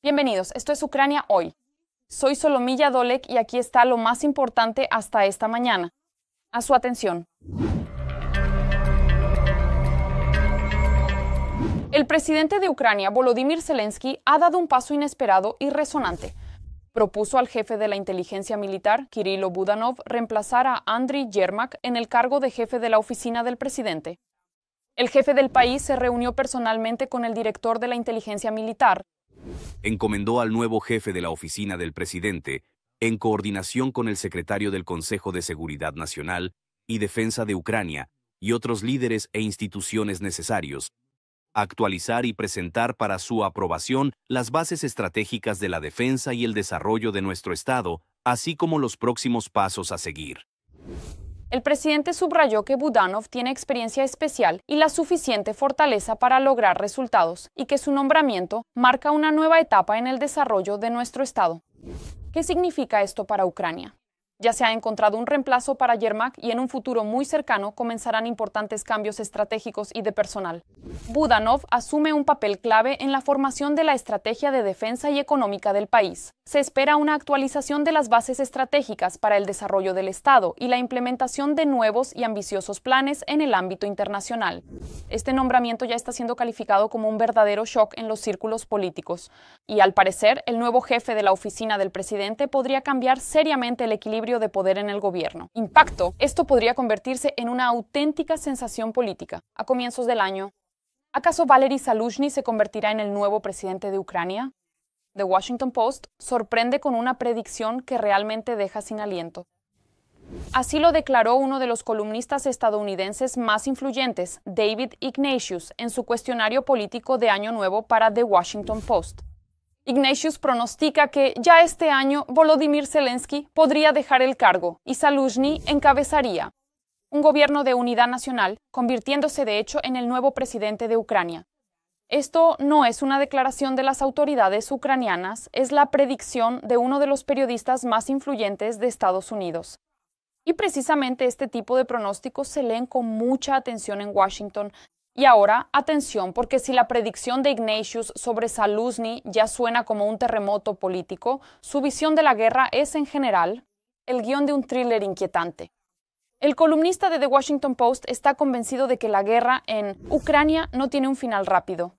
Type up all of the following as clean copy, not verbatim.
Bienvenidos, esto es Ucrania Hoy. Soy Solomilla Dolek y aquí está lo más importante hasta esta mañana. A su atención. El presidente de Ucrania, Volodymyr Zelensky, ha dado un paso inesperado y resonante. Propuso al jefe de la inteligencia militar, Kirilo Budanov, reemplazar a Andriy Yermak en el cargo de jefe de la oficina del presidente. El jefe del país se reunió personalmente con el director de la inteligencia militar. Encomendó al nuevo jefe de la oficina del presidente, en coordinación con el secretario del Consejo de Seguridad Nacional y Defensa de Ucrania y otros líderes e instituciones necesarios, actualizar y presentar para su aprobación las bases estratégicas de la defensa y el desarrollo de nuestro Estado, así como los próximos pasos a seguir. El presidente subrayó que Budanov tiene experiencia especial y la suficiente fortaleza para lograr resultados y que su nombramiento marca una nueva etapa en el desarrollo de nuestro Estado. ¿Qué significa esto para Ucrania? Ya se ha encontrado un reemplazo para Yermak y en un futuro muy cercano comenzarán importantes cambios estratégicos y de personal. Budanov asume un papel clave en la formación de la estrategia de defensa y económica del país. Se espera una actualización de las bases estratégicas para el desarrollo del Estado y la implementación de nuevos y ambiciosos planes en el ámbito internacional. Este nombramiento ya está siendo calificado como un verdadero shock en los círculos políticos. Y al parecer, el nuevo jefe de la oficina del presidente podría cambiar seriamente el equilibrio de poder en el gobierno. Impacto. Esto podría convertirse en una auténtica sensación política. A comienzos del año, ¿acaso Valery Zaluzhny se convertirá en el nuevo presidente de Ucrania? The Washington Post sorprende con una predicción que realmente deja sin aliento. Así lo declaró uno de los columnistas estadounidenses más influyentes, David Ignatius, en su cuestionario político de Año Nuevo para The Washington Post. Ignatius pronostica que ya este año Volodymyr Zelensky podría dejar el cargo y Zaluzhny encabezaría un gobierno de unidad nacional, convirtiéndose de hecho en el nuevo presidente de Ucrania. Esto no es una declaración de las autoridades ucranianas, es la predicción de uno de los periodistas más influyentes de Estados Unidos. Y precisamente este tipo de pronósticos se leen con mucha atención en Washington. Y ahora, atención, porque si la predicción de Ignatius sobre Zaluzhny ya suena como un terremoto político, su visión de la guerra es, en general, el guión de un thriller inquietante. El columnista de The Washington Post está convencido de que la guerra en Ucrania no tiene un final rápido.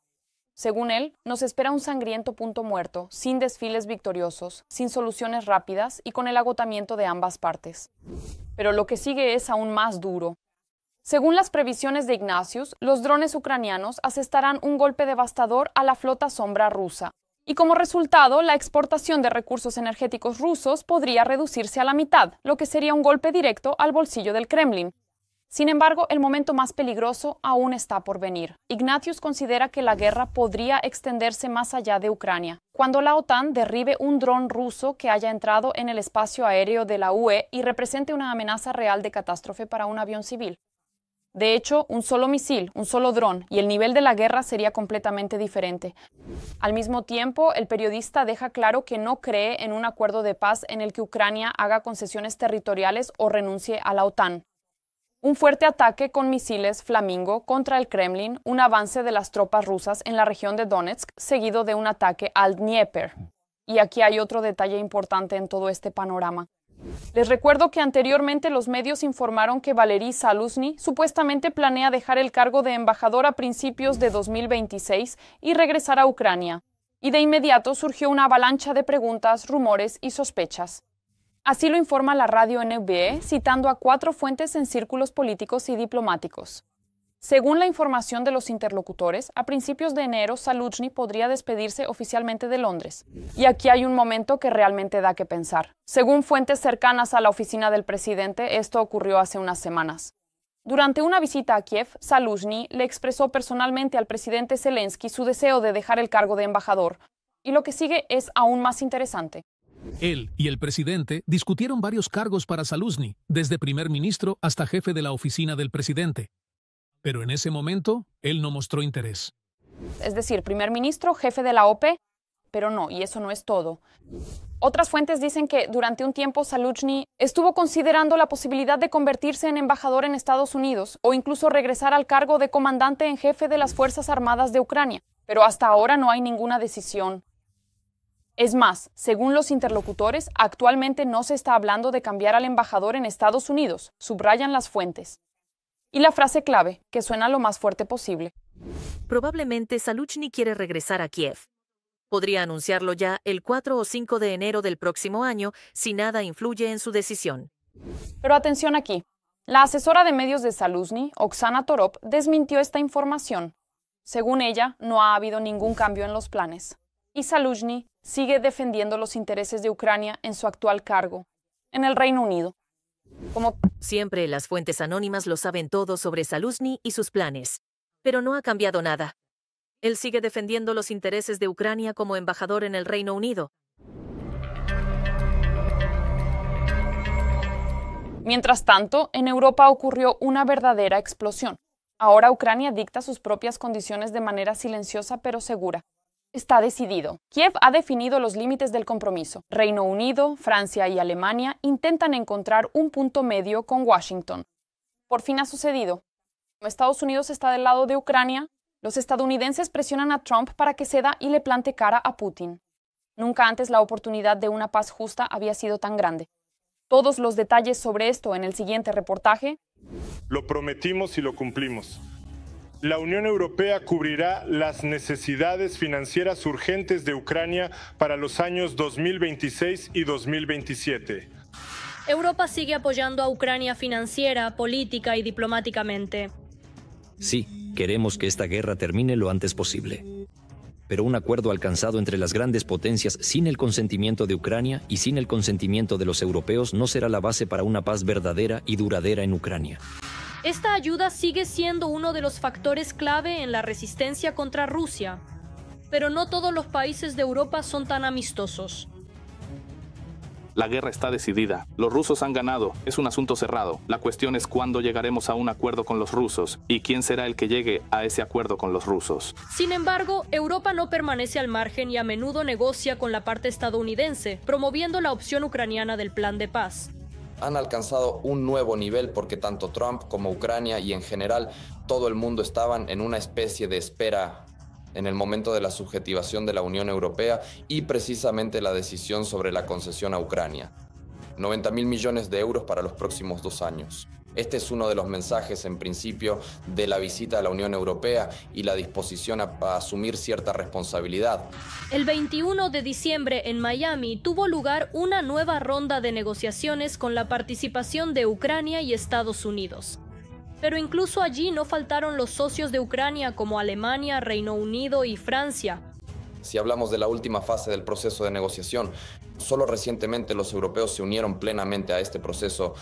Según él, nos espera un sangriento punto muerto, sin desfiles victoriosos, sin soluciones rápidas y con el agotamiento de ambas partes. Pero lo que sigue es aún más duro. Según las previsiones de Ignatius, los drones ucranianos asestarán un golpe devastador a la flota sombra rusa. Y como resultado, la exportación de recursos energéticos rusos podría reducirse a la mitad, lo que sería un golpe directo al bolsillo del Kremlin. Sin embargo, el momento más peligroso aún está por venir. Ignatius considera que la guerra podría extenderse más allá de Ucrania, cuando la OTAN derribe un dron ruso que haya entrado en el espacio aéreo de la UE y represente una amenaza real de catástrofe para un avión civil. De hecho, un solo misil, un solo dron, y el nivel de la guerra sería completamente diferente. Al mismo tiempo, el periodista deja claro que no cree en un acuerdo de paz en el que Ucrania haga concesiones territoriales o renuncie a la OTAN. Un fuerte ataque con misiles Flamingo contra el Kremlin, un avance de las tropas rusas en la región de Donetsk, seguido de un ataque al Dnieper. Y aquí hay otro detalle importante en todo este panorama. Les recuerdo que anteriormente los medios informaron que Valery Zaluzhny supuestamente planea dejar el cargo de embajador a principios de 2026 y regresar a Ucrania. Y de inmediato surgió una avalancha de preguntas, rumores y sospechas. Así lo informa la radio NBE, citando a 4 fuentes en círculos políticos y diplomáticos. Según la información de los interlocutores, a principios de enero Zaluzhny podría despedirse oficialmente de Londres. Y aquí hay un momento que realmente da que pensar. Según fuentes cercanas a la oficina del presidente, esto ocurrió hace unas semanas. Durante una visita a Kiev, Zaluzhny le expresó personalmente al presidente Zelensky su deseo de dejar el cargo de embajador. Y lo que sigue es aún más interesante. Él y el presidente discutieron varios cargos para Zaluzhny, desde primer ministro hasta jefe de la oficina del presidente. Pero en ese momento, él no mostró interés. Es decir, primer ministro, jefe de la OP, pero no, y eso no es todo. Otras fuentes dicen que durante un tiempo Zaluzhny estuvo considerando la posibilidad de convertirse en embajador en Estados Unidos o incluso regresar al cargo de comandante en jefe de las Fuerzas Armadas de Ucrania. Pero hasta ahora no hay ninguna decisión. Es más, según los interlocutores, actualmente no se está hablando de cambiar al embajador en Estados Unidos, subrayan las fuentes. Y la frase clave, que suena lo más fuerte posible. Probablemente Zaluzhny quiere regresar a Kiev. Podría anunciarlo ya el 4 o 5 de enero del próximo año si nada influye en su decisión. Pero atención aquí. La asesora de medios de Zaluzhny, Oksana Torop, desmintió esta información. Según ella, no ha habido ningún cambio en los planes. Y Zaluzhny sigue defendiendo los intereses de Ucrania en su actual cargo, en el Reino Unido. Como siempre, las fuentes anónimas lo saben todo sobre Zaluzhny y sus planes. Pero no ha cambiado nada. Él sigue defendiendo los intereses de Ucrania como embajador en el Reino Unido. Mientras tanto, en Europa ocurrió una verdadera explosión. Ahora Ucrania dicta sus propias condiciones de manera silenciosa pero segura. Está decidido. Kiev ha definido los límites del compromiso. Reino Unido, Francia y Alemania intentan encontrar un punto medio con Washington. Por fin ha sucedido. Como Estados Unidos está del lado de Ucrania, los estadounidenses presionan a Trump para que ceda y le plante cara a Putin. Nunca antes la oportunidad de una paz justa había sido tan grande. Todos los detalles sobre esto en el siguiente reportaje. Lo prometimos y lo cumplimos. La Unión Europea cubrirá las necesidades financieras urgentes de Ucrania para los años 2026 y 2027. Europa sigue apoyando a Ucrania financiera, política y diplomáticamente. Sí, queremos que esta guerra termine lo antes posible. Pero un acuerdo alcanzado entre las grandes potencias sin el consentimiento de Ucrania y sin el consentimiento de los europeos no será la base para una paz verdadera y duradera en Ucrania. Esta ayuda sigue siendo uno de los factores clave en la resistencia contra Rusia. Pero no todos los países de Europa son tan amistosos. La guerra está decidida. Los rusos han ganado. Es un asunto cerrado. La cuestión es cuándo llegaremos a un acuerdo con los rusos y quién será el que llegue a ese acuerdo con los rusos. Sin embargo, Europa no permanece al margen y a menudo negocia con la parte estadounidense, promoviendo la opción ucraniana del plan de paz. Han alcanzado un nuevo nivel porque tanto Trump como Ucrania y en general todo el mundo estaban en una especie de espera en el momento de la subjetivación de la Unión Europea y precisamente la decisión sobre la concesión a Ucrania. 90.000 millones de euros para los próximos 2 años. Este es uno de los mensajes, en principio, de la visita a la Unión Europea y la disposición a asumir cierta responsabilidad. El 21 de diciembre en Miami tuvo lugar una nueva ronda de negociaciones con la participación de Ucrania y Estados Unidos. Pero incluso allí no faltaron los socios de Ucrania como Alemania, Reino Unido y Francia. Si hablamos de la última fase del proceso de negociación, solo recientemente los europeos se unieron plenamente a este proceso.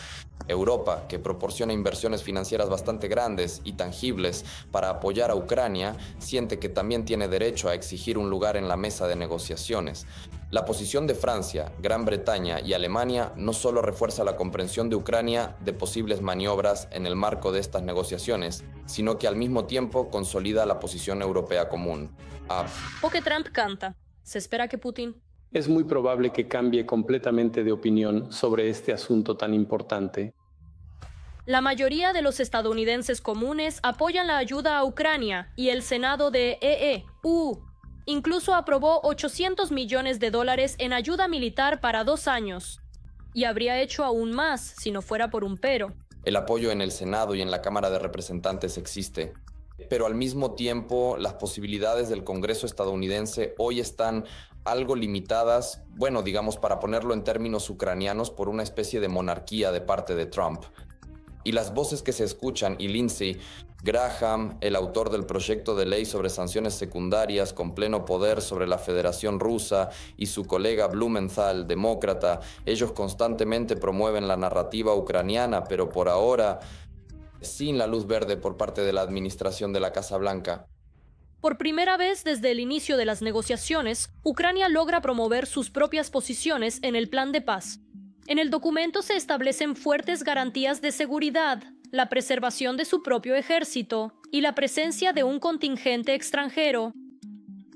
Europa, que proporciona inversiones financieras bastante grandes y tangibles para apoyar a Ucrania, siente que también tiene derecho a exigir un lugar en la mesa de negociaciones. La posición de Francia, Gran Bretaña y Alemania no solo refuerza la comprensión de Ucrania de posibles maniobras en el marco de estas negociaciones, sino que al mismo tiempo consolida la posición europea común. Porque Trump canta. Se espera que Putin... Es muy probable que cambie completamente de opinión sobre este asunto tan importante. La mayoría de los estadounidenses comunes apoyan la ayuda a Ucrania y el Senado de EU incluso aprobó $800 millones en ayuda militar para 2 años. Y habría hecho aún más si no fuera por un pero. El apoyo en el Senado y en la Cámara de Representantes existe. Pero al mismo tiempo, las posibilidades del Congreso estadounidense hoy están algo limitadas, bueno, digamos, para ponerlo en términos ucranianos, por una especie de monarquía de parte de Trump. Y las voces que se escuchan, y Lindsey Graham, el autor del proyecto de ley sobre sanciones secundarias con pleno poder sobre la Federación Rusa, y su colega Blumenthal, demócrata, ellos constantemente promueven la narrativa ucraniana, pero por ahora sin la luz verde por parte de la administración de la Casa Blanca. Por primera vez desde el inicio de las negociaciones, Ucrania logra promover sus propias posiciones en el plan de paz. En el documento se establecen fuertes garantías de seguridad, la preservación de su propio ejército y la presencia de un contingente extranjero.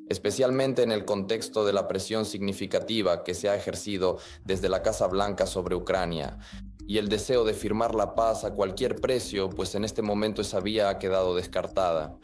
Especialmente en el contexto de la presión significativa que se ha ejercido desde la Casa Blanca sobre Ucrania y el deseo de firmar la paz a cualquier precio, pues en este momento esa vía ha quedado descartada.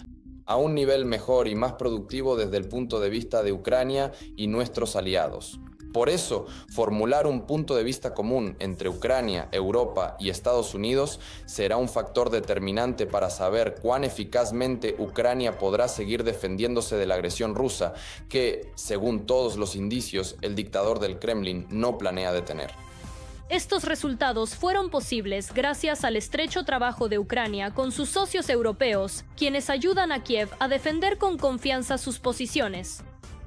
a un nivel mejor y más productivo desde el punto de vista de Ucrania y nuestros aliados. Por eso, formular un punto de vista común entre Ucrania, Europa y Estados Unidos será un factor determinante para saber cuán eficazmente Ucrania podrá seguir defendiéndose de la agresión rusa, que, según todos los indicios, el dictador del Kremlin no planea detener. Estos resultados fueron posibles gracias al estrecho trabajo de Ucrania con sus socios europeos, quienes ayudan a Kiev a defender con confianza sus posiciones.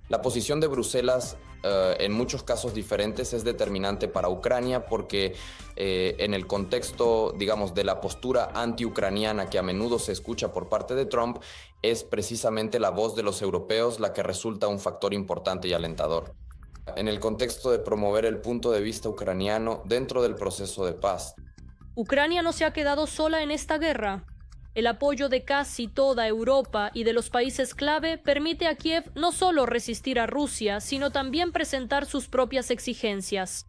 La posición de Bruselas en muchos casos diferentes es determinante para Ucrania porque en el contexto, digamos, de la postura anti-ucraniana que a menudo se escucha por parte de Trump, es precisamente la voz de los europeos la que resulta un factor importante y alentador. En el contexto de promover el punto de vista ucraniano dentro del proceso de paz. Ucrania no se ha quedado sola en esta guerra. El apoyo de casi toda Europa y de los países clave permite a Kiev no solo resistir a Rusia, sino también presentar sus propias exigencias.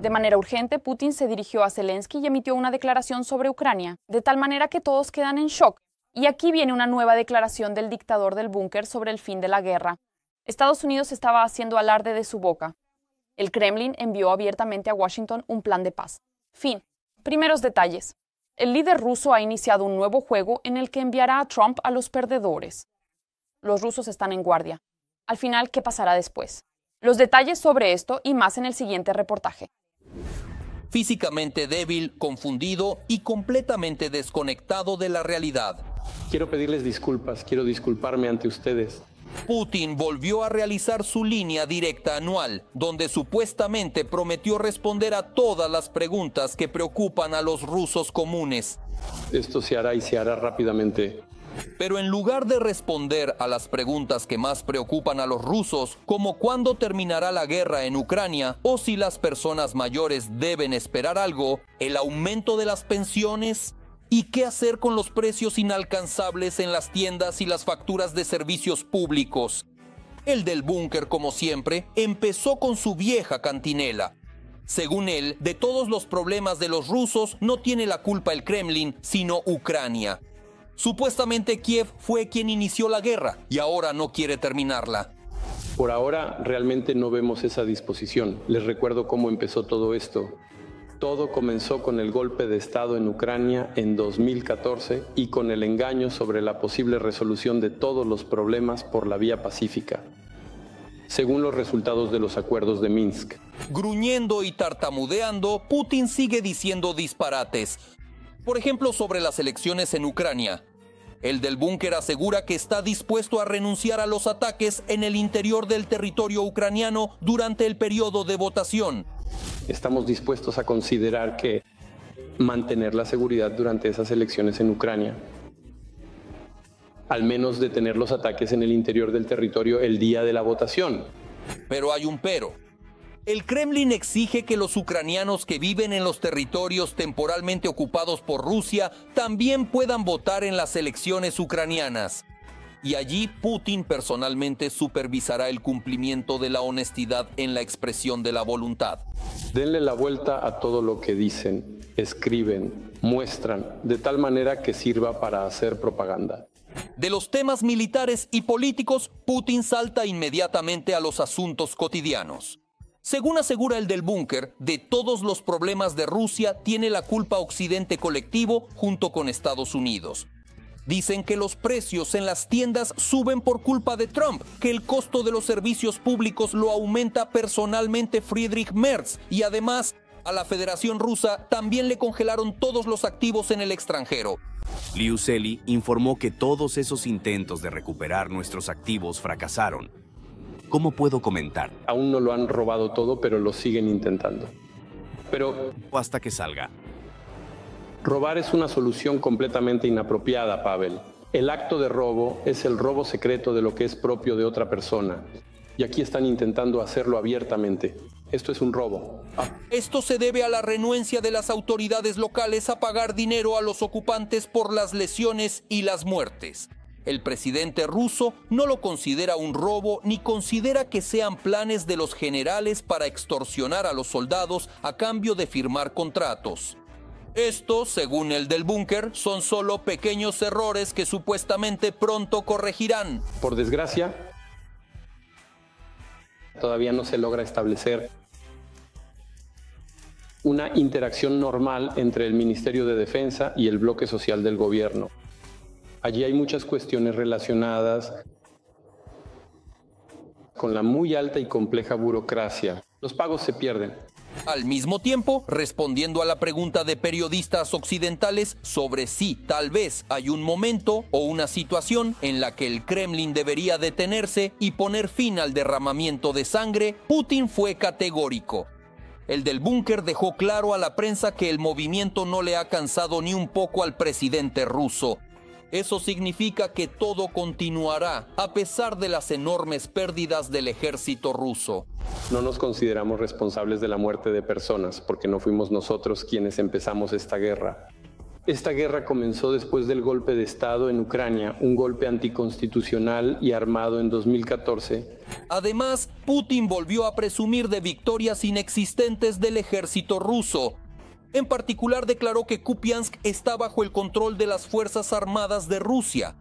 De manera urgente, Putin se dirigió a Zelensky y emitió una declaración sobre Ucrania, de tal manera que todos quedan en shock. Y aquí viene una nueva declaración del dictador del búnker sobre el fin de la guerra. Estados Unidos estaba haciendo alarde de su boca. El Kremlin envió abiertamente a Washington un plan de paz. Fin. Primeros detalles. El líder ruso ha iniciado un nuevo juego en el que enviará a Trump a los perdedores. Los rusos están en guardia. Al final, ¿qué pasará después? Los detalles sobre esto y más en el siguiente reportaje. Físicamente débil, confundido y completamente desconectado de la realidad. Quiero pedirles disculpas, quiero disculparme ante ustedes. Putin volvió a realizar su línea directa anual, donde supuestamente prometió responder a todas las preguntas que preocupan a los rusos comunes. Esto se hará y se hará rápidamente. Pero en lugar de responder a las preguntas que más preocupan a los rusos, como cuándo terminará la guerra en Ucrania o si las personas mayores deben esperar algo, el aumento de las pensiones y qué hacer con los precios inalcanzables en las tiendas y las facturas de servicios públicos. El del búnker, como siempre, empezó con su vieja cantinela. Según él, de todos los problemas de los rusos no tiene la culpa el Kremlin, sino Ucrania. Supuestamente Kiev fue quien inició la guerra y ahora no quiere terminarla. Por ahora realmente no vemos esa disposición. Les recuerdo cómo empezó todo esto. Todo comenzó con el golpe de Estado en Ucrania en 2014 y con el engaño sobre la posible resolución de todos los problemas por la vía pacífica, según los resultados de los acuerdos de Minsk. Gruñendo y tartamudeando, Putin sigue diciendo disparates. Por ejemplo, sobre las elecciones en Ucrania. El del búnker asegura que está dispuesto a renunciar a los ataques en el interior del territorio ucraniano durante el periodo de votación. Estamos dispuestos a considerar que mantener la seguridad durante esas elecciones en Ucrania, al menos detener los ataques en el interior del territorio el día de la votación. Pero hay un pero. El Kremlin exige que los ucranianos que viven en los territorios temporalmente ocupados por Rusia también puedan votar en las elecciones ucranianas. Y allí Putin personalmente supervisará el cumplimiento de la honestidad en la expresión de la voluntad. Denle la vuelta a todo lo que dicen, escriben, muestran, de tal manera que sirva para hacer propaganda. De los temas militares y políticos, Putin salta inmediatamente a los asuntos cotidianos. Según asegura el del búnker, de todos los problemas de Rusia tiene la culpa Occidente colectivo junto con Estados Unidos. Dicen que los precios en las tiendas suben por culpa de Trump, que el costo de los servicios públicos lo aumenta personalmente Friedrich Merz y además a la Federación Rusa también le congelaron todos los activos en el extranjero. Liu Zeli informó que todos esos intentos de recuperar nuestros activos fracasaron. ¿Cómo puedo comentar? Aún no lo han robado todo, pero lo siguen intentando. Pero hasta que salga. Robar es una solución completamente inapropiada, Pavel. El acto de robo es el robo secreto de lo que es propio de otra persona. Y aquí están intentando hacerlo abiertamente. Esto es un robo. Esto se debe a la renuencia de las autoridades locales a pagar dinero a los ocupantes por las lesiones y las muertes. El presidente ruso no lo considera un robo ni considera que sean planes de los generales para extorsionar a los soldados a cambio de firmar contratos. Esto, según el del búnker, son solo pequeños errores que supuestamente pronto corregirán. Por desgracia, todavía no se logra establecer una interacción normal entre el Ministerio de Defensa y el bloque social del gobierno. Allí hay muchas cuestiones relacionadas con la muy alta y compleja burocracia. Los pagos se pierden. Al mismo tiempo, respondiendo a la pregunta de periodistas occidentales sobre si tal vez hay un momento o una situación en la que el Kremlin debería detenerse y poner fin al derramamiento de sangre, Putin fue categórico. El del búnker dejó claro a la prensa que el movimiento no le ha cansado ni un poco al presidente ruso. Eso significa que todo continuará, a pesar de las enormes pérdidas del ejército ruso. No nos consideramos responsables de la muerte de personas, porque no fuimos nosotros quienes empezamos esta guerra. Esta guerra comenzó después del golpe de Estado en Ucrania, un golpe anticonstitucional y armado en 2014. Además, Putin volvió a presumir de victorias inexistentes del ejército ruso. En particular declaró que Kupiansk está bajo el control de las Fuerzas Armadas de Rusia.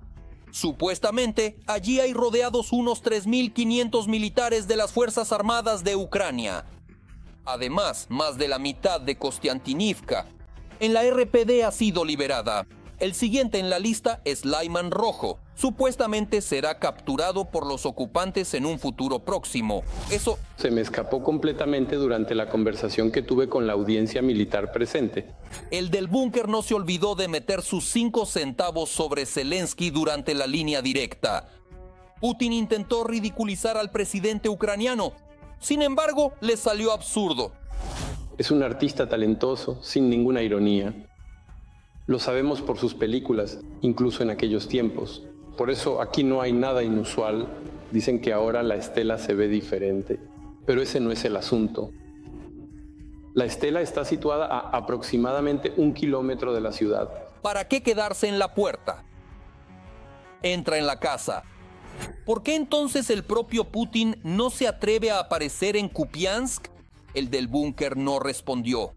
Supuestamente, allí hay rodeados unos 3.500 militares de las Fuerzas Armadas de Ucrania. Además, más de la mitad de Kostiantynivka en la RPD ha sido liberada. El siguiente en la lista es Lyman Rojo. Supuestamente será capturado por los ocupantes en un futuro próximo. Eso se me escapó completamente durante la conversación que tuve con la audiencia militar presente. El del búnker no se olvidó de meter sus 5 centavos sobre Zelensky durante la línea directa. Putin intentó ridiculizar al presidente ucraniano. Sin embargo, le salió absurdo. Es un artista talentoso, sin ninguna ironía. Lo sabemos por sus películas, incluso en aquellos tiempos. Por eso aquí no hay nada inusual. Dicen que ahora la estela se ve diferente, pero ese no es el asunto. La estela está situada a aproximadamente 1 kilómetro de la ciudad. ¿Para qué quedarse en la puerta? Entra en la casa. ¿Por qué entonces el propio Putin no se atreve a aparecer en Kupiansk? El del búnker no respondió.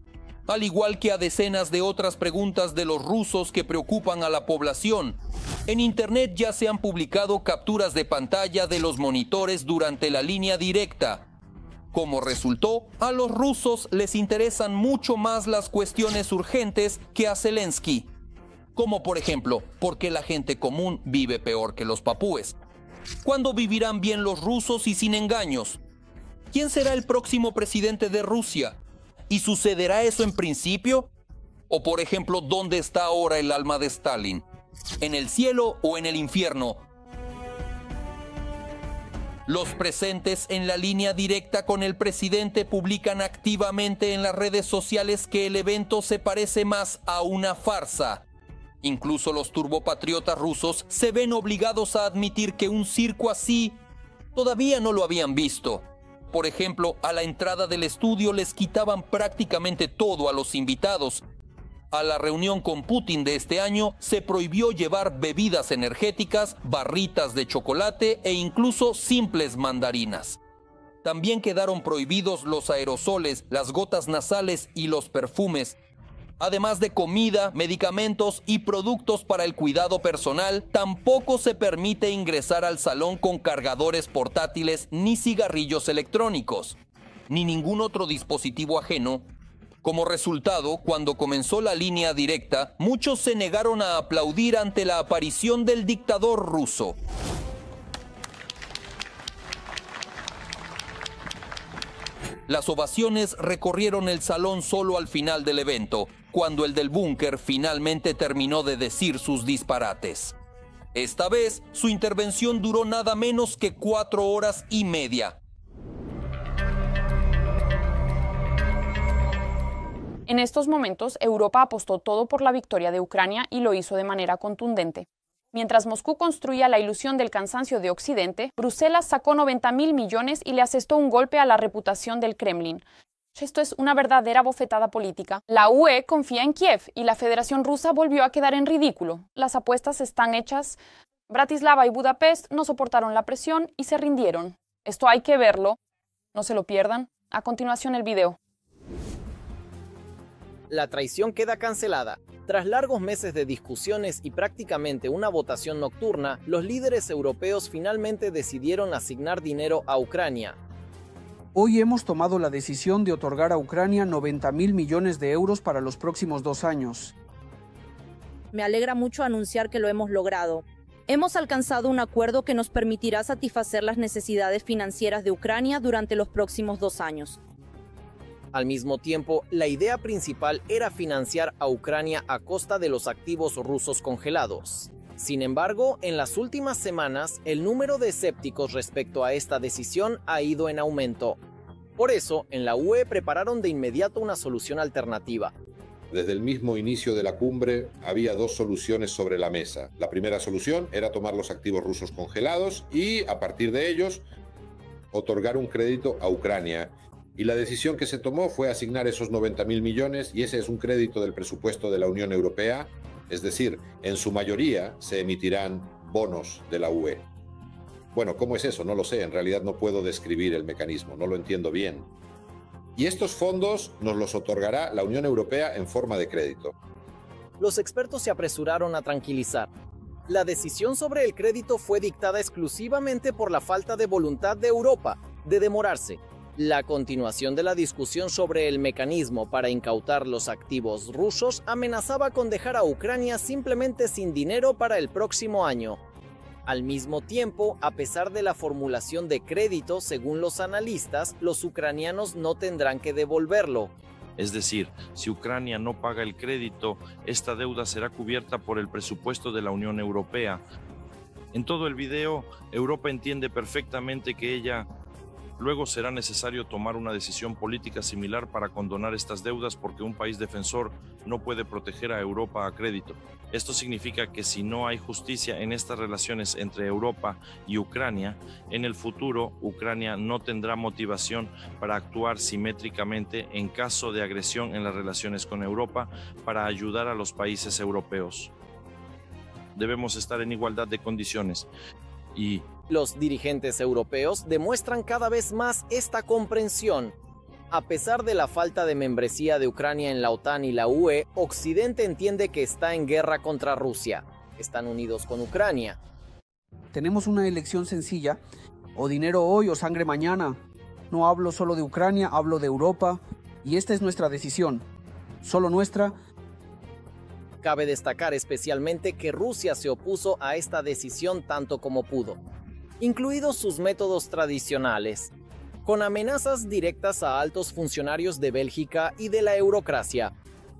Al igual que a decenas de otras preguntas de los rusos que preocupan a la población. En internet ya se han publicado capturas de pantalla de los monitores durante la línea directa. Como resultó, a los rusos les interesan mucho más las cuestiones urgentes que a Zelensky. Como por ejemplo, ¿por qué la gente común vive peor que los papúes? ¿Cuándo vivirán bien los rusos y sin engaños? ¿Quién será el próximo presidente de Rusia? ¿Y sucederá eso en principio? O por ejemplo, ¿dónde está ahora el alma de Stalin? ¿En el cielo o en el infierno? Los presentes en la línea directa con el presidente publican activamente en las redes sociales que el evento se parece más a una farsa. Incluso los turbopatriotas rusos se ven obligados a admitir que un circo así todavía no lo habían visto. Por ejemplo, a la entrada del estudio les quitaban prácticamente todo a los invitados. A la reunión con Putin de este año se prohibió llevar bebidas energéticas, barritas de chocolate e incluso simples mandarinas. También quedaron prohibidos los aerosoles, las gotas nasales y los perfumes. Además de comida, medicamentos y productos para el cuidado personal, tampoco se permite ingresar al salón con cargadores portátiles ni cigarrillos electrónicos, ni ningún otro dispositivo ajeno. Como resultado, cuando comenzó la línea directa, muchos se negaron a aplaudir ante la aparición del dictador ruso. Las ovaciones recorrieron el salón solo al final del evento, cuando el del búnker finalmente terminó de decir sus disparates. Esta vez, su intervención duró nada menos que 4 horas y media. En estos momentos, Europa apostó todo por la victoria de Ucrania y lo hizo de manera contundente. Mientras Moscú construía la ilusión del cansancio de Occidente, Bruselas sacó 90.000 millones y le asestó un golpe a la reputación del Kremlin. Esto es una verdadera bofetada política. La UE confía en Kiev y la Federación Rusa volvió a quedar en ridículo. Las apuestas están hechas. Bratislava y Budapest no soportaron la presión y se rindieron. Esto hay que verlo. No se lo pierdan. A continuación el video. La traición queda cancelada. Tras largos meses de discusiones y prácticamente una votación nocturna, los líderes europeos finalmente decidieron asignar dinero a Ucrania. Hoy hemos tomado la decisión de otorgar a Ucrania 90.000 millones de euros para los próximos 2 años. Me alegra mucho anunciar que lo hemos logrado. Hemos alcanzado un acuerdo que nos permitirá satisfacer las necesidades financieras de Ucrania durante los próximos 2 años. Al mismo tiempo, la idea principal era financiar a Ucrania a costa de los activos rusos congelados. Sin embargo, en las últimas semanas, el número de escépticos respecto a esta decisión ha ido en aumento. Por eso, en la UE prepararon de inmediato una solución alternativa. Desde el mismo inicio de la cumbre había 2 soluciones sobre la mesa. La primera solución era tomar los activos rusos congelados y, a partir de ellos, otorgar un crédito a Ucrania. Y la decisión que se tomó fue asignar esos 90.000 millones, y ese es un crédito del presupuesto de la Unión Europea, es decir, en su mayoría se emitirán bonos de la UE. Bueno, ¿cómo es eso? No lo sé, en realidad no puedo describir el mecanismo, no lo entiendo bien. Y estos fondos nos los otorgará la Unión Europea en forma de crédito. Los expertos se apresuraron a tranquilizar. La decisión sobre el crédito fue dictada exclusivamente por la falta de voluntad de Europa de demorarse. La continuación de la discusión sobre el mecanismo para incautar los activos rusos amenazaba con dejar a Ucrania simplemente sin dinero para el próximo año. Al mismo tiempo, a pesar de la formulación de crédito, según los analistas, los ucranianos no tendrán que devolverlo. Es decir, si Ucrania no paga el crédito, esta deuda será cubierta por el presupuesto de la Unión Europea. En todo el video, Europa entiende perfectamente que luego será necesario tomar una decisión política similar para condonar estas deudas porque un país defensor no puede proteger a Europa a crédito. Esto significa que si no hay justicia en estas relaciones entre Europa y Ucrania, en el futuro Ucrania no tendrá motivación para actuar simétricamente en caso de agresión en las relaciones con Europa para ayudar a los países europeos. Debemos estar en igualdad de condiciones y los dirigentes europeos demuestran cada vez más esta comprensión. A pesar de la falta de membresía de Ucrania en la OTAN y la UE, Occidente entiende que está en guerra contra Rusia. Están unidos con Ucrania. Tenemos una elección sencilla, o dinero hoy o sangre mañana. No hablo solo de Ucrania, hablo de Europa, y esta es nuestra decisión. Solo nuestra. Cabe destacar especialmente que Rusia se opuso a esta decisión tanto como pudo, incluidos sus métodos tradicionales, con amenazas directas a altos funcionarios de Bélgica y de la eurocracia.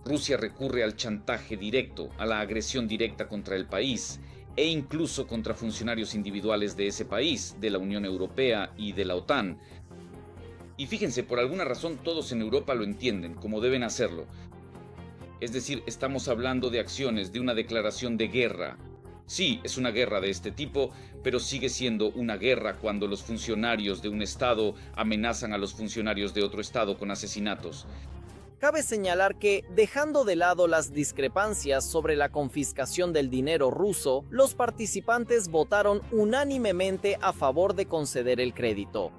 Rusia recurre al chantaje directo, a la agresión directa contra el país e incluso contra funcionarios individuales de ese país, de la Unión Europea y de la OTAN. Y fíjense, por alguna razón todos en Europa lo entienden, como deben hacerlo. Es decir, estamos hablando de acciones, de una declaración de guerra. Sí, es una guerra de este tipo, pero sigue siendo una guerra cuando los funcionarios de un Estado amenazan a los funcionarios de otro Estado con asesinatos. Cabe señalar que, dejando de lado las discrepancias sobre la confiscación del dinero ruso, los participantes votaron unánimemente a favor de conceder el crédito.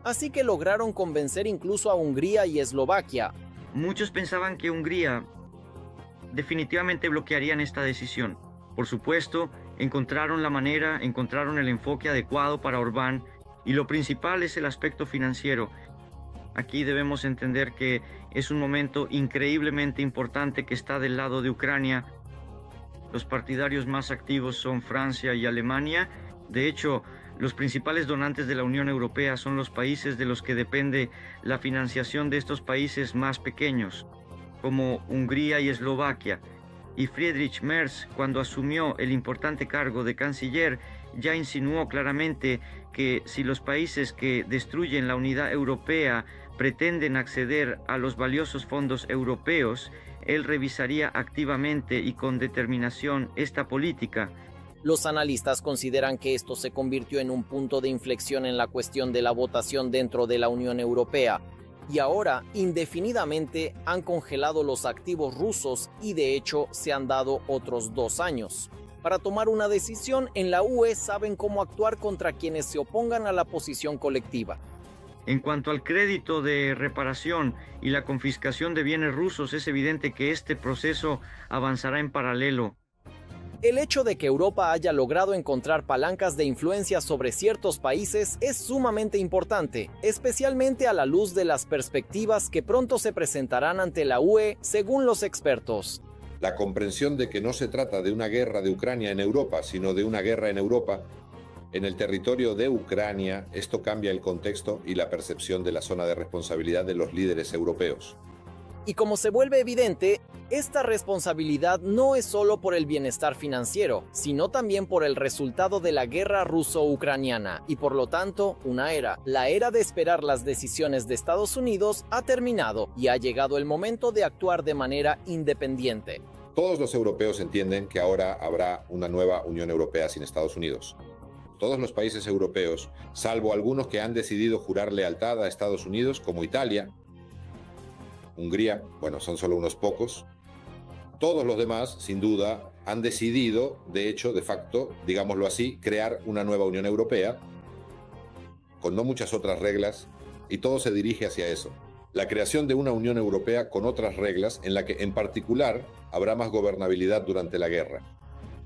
Así que lograron convencer incluso a Hungría y Eslovaquia. Muchos pensaban que Hungría definitivamente bloquearían esta decisión. Por supuesto, encontraron la manera, encontraron el enfoque adecuado para Orbán, y lo principal es el aspecto financiero. Aquí debemos entender que es un momento increíblemente importante que está del lado de Ucrania. Los partidarios más activos son Francia y Alemania. De hecho, los principales donantes de la Unión Europea son los países de los que depende la financiación de estos países más pequeños, como Hungría y Eslovaquia. Y Friedrich Merz, cuando asumió el importante cargo de canciller, ya insinuó claramente que si los países que destruyen la unidad europea pretenden acceder a los valiosos fondos europeos, él revisaría activamente y con determinación esta política. Los analistas consideran que esto se convirtió en un punto de inflexión en la cuestión de la votación dentro de la Unión Europea. Y ahora, indefinidamente, han congelado los activos rusos y de hecho se han dado otros 2 años. Para tomar una decisión, en la UE saben cómo actuar contra quienes se opongan a la posición colectiva. En cuanto al crédito de reparación y la confiscación de bienes rusos, es evidente que este proceso avanzará en paralelo. El hecho de que Europa haya logrado encontrar palancas de influencia sobre ciertos países es sumamente importante, especialmente a la luz de las perspectivas que pronto se presentarán ante la UE, según los expertos. La comprensión de que no se trata de una guerra de Ucrania en Europa, sino de una guerra en Europa, en el territorio de Ucrania, esto cambia el contexto y la percepción de la zona de responsabilidad de los líderes europeos. Y como se vuelve evidente, esta responsabilidad no es solo por el bienestar financiero, sino también por el resultado de la guerra ruso-ucraniana, y por lo tanto, la era de esperar las decisiones de Estados Unidos ha terminado y ha llegado el momento de actuar de manera independiente. Todos los europeos entienden que ahora habrá una nueva Unión Europea sin Estados Unidos. Todos los países europeos, salvo algunos que han decidido jurar lealtad a Estados Unidos, como Italia, Hungría, bueno, son solo unos pocos. Todos los demás, sin duda, han decidido, de hecho, de facto, digámoslo así, crear una nueva Unión Europea, con no muchas otras reglas, y todo se dirige hacia eso. La creación de una Unión Europea con otras reglas, en la que, en particular, habrá más gobernabilidad durante la guerra.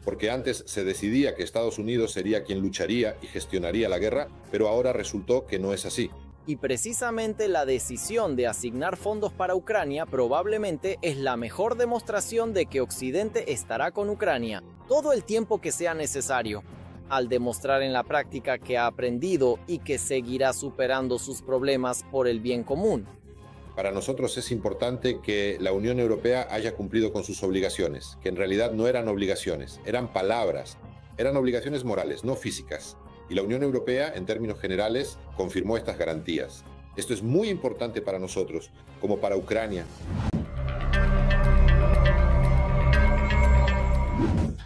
Porque antes se decidía que Estados Unidos sería quien lucharía y gestionaría la guerra, pero ahora resultó que no es así. Y precisamente la decisión de asignar fondos para Ucrania probablemente es la mejor demostración de que Occidente estará con Ucrania todo el tiempo que sea necesario, al demostrar en la práctica que ha aprendido y que seguirá superando sus problemas por el bien común. Para nosotros es importante que la Unión Europea haya cumplido con sus obligaciones, que en realidad no eran obligaciones, eran palabras, eran obligaciones morales, no físicas. Y la Unión Europea, en términos generales, confirmó estas garantías. Esto es muy importante para nosotros, como para Ucrania.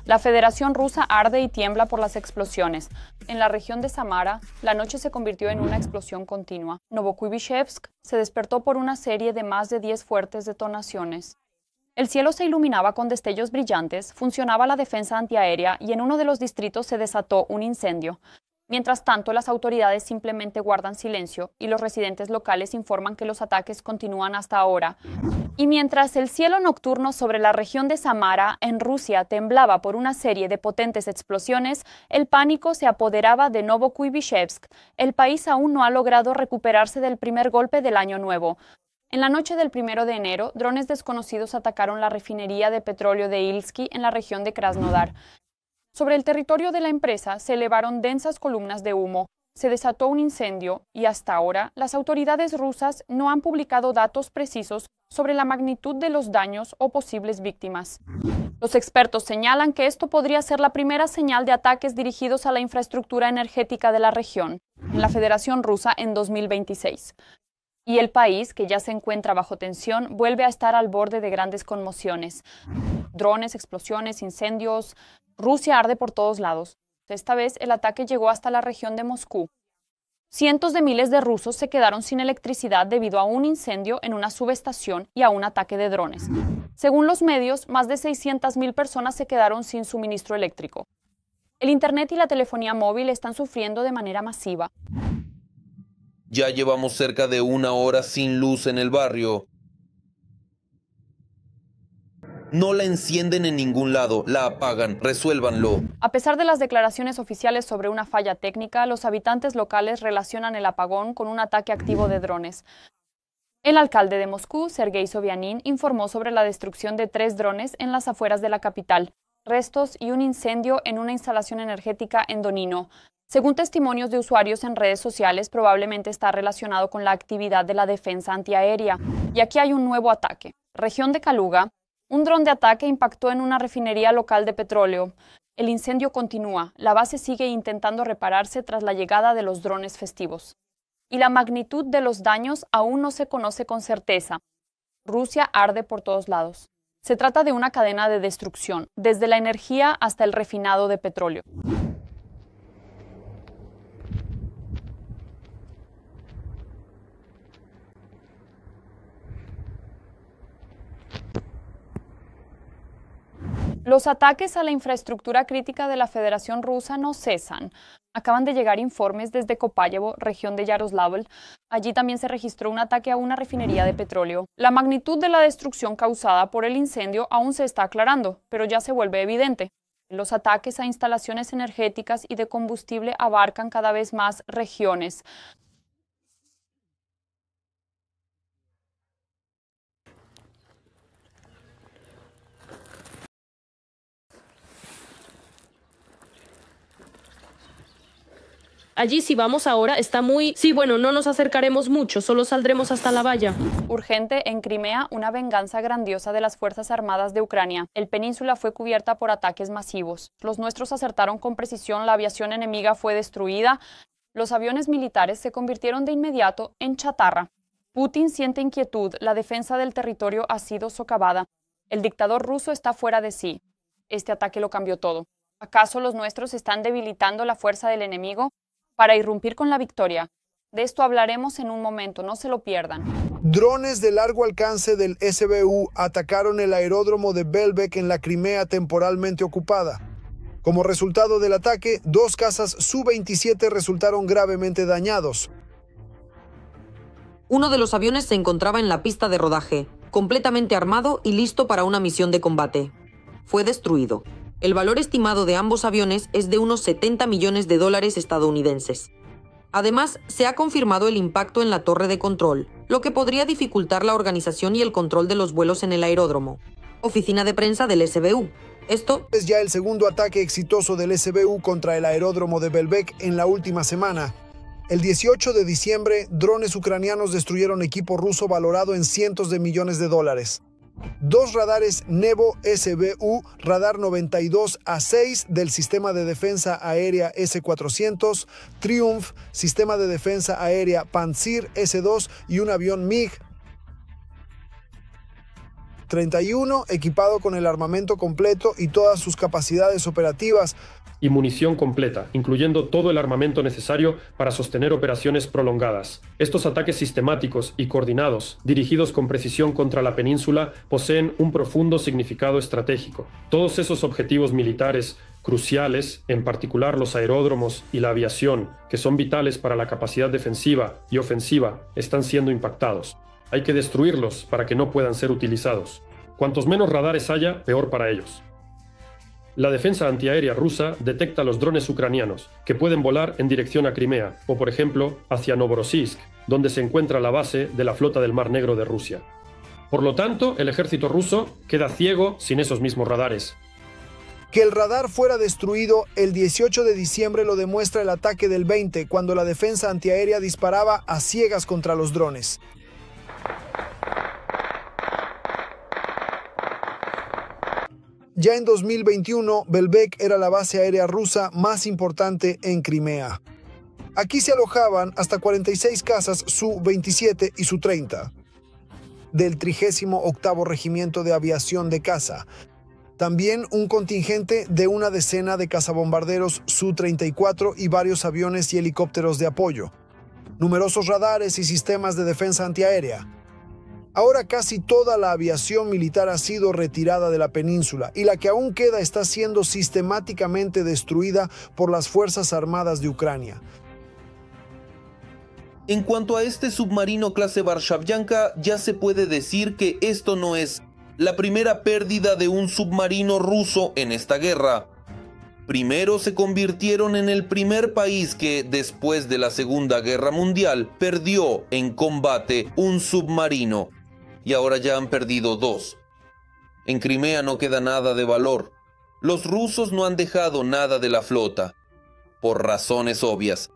La Federación Rusa arde y tiembla por las explosiones. En la región de Samara, la noche se convirtió en una explosión continua. Novokuybishevsk se despertó por una serie de más de 10 fuertes detonaciones. El cielo se iluminaba con destellos brillantes, funcionaba la defensa antiaérea y en uno de los distritos se desató un incendio. Mientras tanto, las autoridades simplemente guardan silencio y los residentes locales informan que los ataques continúan hasta ahora. Y mientras el cielo nocturno sobre la región de Samara, en Rusia, temblaba por una serie de potentes explosiones, el pánico se apoderaba de Novokuybishevsk. El país aún no ha logrado recuperarse del primer golpe del año nuevo. En la noche del 1 de enero, drones desconocidos atacaron la refinería de petróleo de Ilsky en la región de Krasnodar. Sobre el territorio de la empresa se elevaron densas columnas de humo, se desató un incendio y hasta ahora las autoridades rusas no han publicado datos precisos sobre la magnitud de los daños o posibles víctimas. Los expertos señalan que esto podría ser la primera señal de ataques dirigidos a la infraestructura energética de la región, en la Federación Rusa en 2026. Y el país, que ya se encuentra bajo tensión, vuelve a estar al borde de grandes conmociones. Drones, explosiones, incendios. Rusia arde por todos lados. Esta vez el ataque llegó hasta la región de Moscú. Cientos de miles de rusos se quedaron sin electricidad debido a un incendio en una subestación y a un ataque de drones. Según los medios, más de 600.000 personas se quedaron sin suministro eléctrico. El Internet y la telefonía móvil están sufriendo de manera masiva. Ya llevamos cerca de 1 hora sin luz en el barrio. No la encienden en ningún lado, la apagan, resuélvanlo. A pesar de las declaraciones oficiales sobre una falla técnica, los habitantes locales relacionan el apagón con un ataque activo de drones. El alcalde de Moscú, Sergei Sobyanin, informó sobre la destrucción de 3 drones en las afueras de la capital, restos y un incendio en una instalación energética en Donino. Según testimonios de usuarios en redes sociales, probablemente está relacionado con la actividad de la defensa antiaérea. Y aquí hay un nuevo ataque. Región de Kaluga. Un dron de ataque impactó en una refinería local de petróleo. El incendio continúa. La base sigue intentando repararse tras la llegada de los drones festivos. Y la magnitud de los daños aún no se conoce con certeza. Rusia arde por todos lados. Se trata de una cadena de destrucción, desde la energía hasta el refinado de petróleo. Los ataques a la infraestructura crítica de la Federación Rusa no cesan. Acaban de llegar informes desde Kopayevo, región de Yaroslavl. Allí también se registró un ataque a una refinería de petróleo. La magnitud de la destrucción causada por el incendio aún se está aclarando, pero ya se vuelve evidente. Los ataques a instalaciones energéticas y de combustible abarcan cada vez más regiones. Allí si vamos ahora está muy... Sí, bueno, no nos acercaremos mucho, solo saldremos hasta la valla. Urgente en Crimea, una venganza grandiosa de las Fuerzas Armadas de Ucrania. El península fue cubierta por ataques masivos. Los nuestros acertaron con precisión, la aviación enemiga fue destruida. Los aviones militares se convirtieron de inmediato en chatarra. Putin siente inquietud, la defensa del territorio ha sido socavada. El dictador ruso está fuera de sí. Este ataque lo cambió todo. ¿Acaso los nuestros están debilitando la fuerza del enemigo para irrumpir con la victoria? De esto hablaremos en un momento, no se lo pierdan. Drones de largo alcance del SBU atacaron el aeródromo de Belbek en la Crimea temporalmente ocupada. Como resultado del ataque, 2 cazas Su-27 resultaron gravemente dañados. Uno de los aviones se encontraba en la pista de rodaje, completamente armado y listo para una misión de combate. Fue destruido. El valor estimado de ambos aviones es de unos $70 millones estadounidenses. Además, se ha confirmado el impacto en la torre de control, lo que podría dificultar la organización y el control de los vuelos en el aeródromo. Oficina de prensa del SBU. Esto es ya el segundo ataque exitoso del SBU contra el aeródromo de Belbek en la última semana. El 18 de diciembre, drones ucranianos destruyeron equipo ruso valorado en cientos de millones de dólares. 2 radares Nevo SBU, radar 92A6 del sistema de defensa aérea S-400, Triumph, sistema de defensa aérea Pantsir S-2 y un avión MiG-31 equipado con el armamento completo y todas sus capacidades operativas. Y munición completa, incluyendo todo el armamento necesario para sostener operaciones prolongadas. Estos ataques sistemáticos y coordinados, dirigidos con precisión contra la península, poseen un profundo significado estratégico. Todos esos objetivos militares cruciales, en particular los aeródromos y la aviación, que son vitales para la capacidad defensiva y ofensiva, están siendo impactados. Hay que destruirlos para que no puedan ser utilizados. Cuantos menos radares haya, peor para ellos. La defensa antiaérea rusa detecta los drones ucranianos, que pueden volar en dirección a Crimea, o por ejemplo, hacia Novorossiysk, donde se encuentra la base de la flota del Mar Negro de Rusia. Por lo tanto, el ejército ruso queda ciego sin esos mismos radares. Que el radar fuera destruido el 18 de diciembre lo demuestra el ataque del 20, cuando la defensa antiaérea disparaba a ciegas contra los drones. Ya en 2021, Belbek era la base aérea rusa más importante en Crimea. Aquí se alojaban hasta 46 cazas Su-27 y Su-30 del 38º Regimiento de Aviación de Caza. También un contingente de una decena de cazabombarderos Su-34 y varios aviones y helicópteros de apoyo. Numerosos radares y sistemas de defensa antiaérea. Ahora casi toda la aviación militar ha sido retirada de la península y la que aún queda está siendo sistemáticamente destruida por las Fuerzas Armadas de Ucrania. En cuanto a este submarino clase Varshavyanka, ya se puede decir que esto no es la primera pérdida de un submarino ruso en esta guerra. Primero se convirtieron en el primer país que, después de la Segunda Guerra Mundial, perdió en combate un submarino. Y ahora ya han perdido 2. En Crimea no queda nada de valor. Los rusos no han dejado nada de la flota, por razones obvias.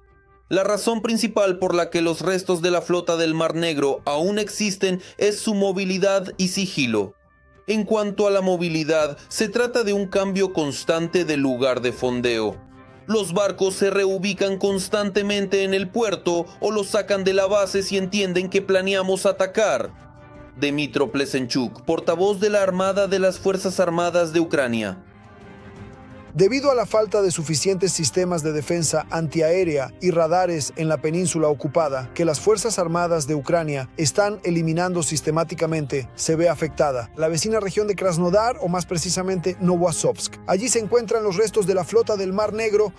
La razón principal por la que los restos de la flota del Mar Negro aún existen es su movilidad y sigilo. En cuanto a la movilidad, se trata de un cambio constante del lugar de fondeo. Los barcos se reubican constantemente en el puerto o los sacan de la base si entienden que planeamos atacar. Dmytro Plesenchuk, portavoz de la Armada de las Fuerzas Armadas de Ucrania. Debido a la falta de suficientes sistemas de defensa antiaérea y radares en la península ocupada, que las Fuerzas Armadas de Ucrania están eliminando sistemáticamente, se ve afectada la vecina región de Krasnodar, o más precisamente Novoazovsk. Allí se encuentran los restos de la flota del Mar Negro,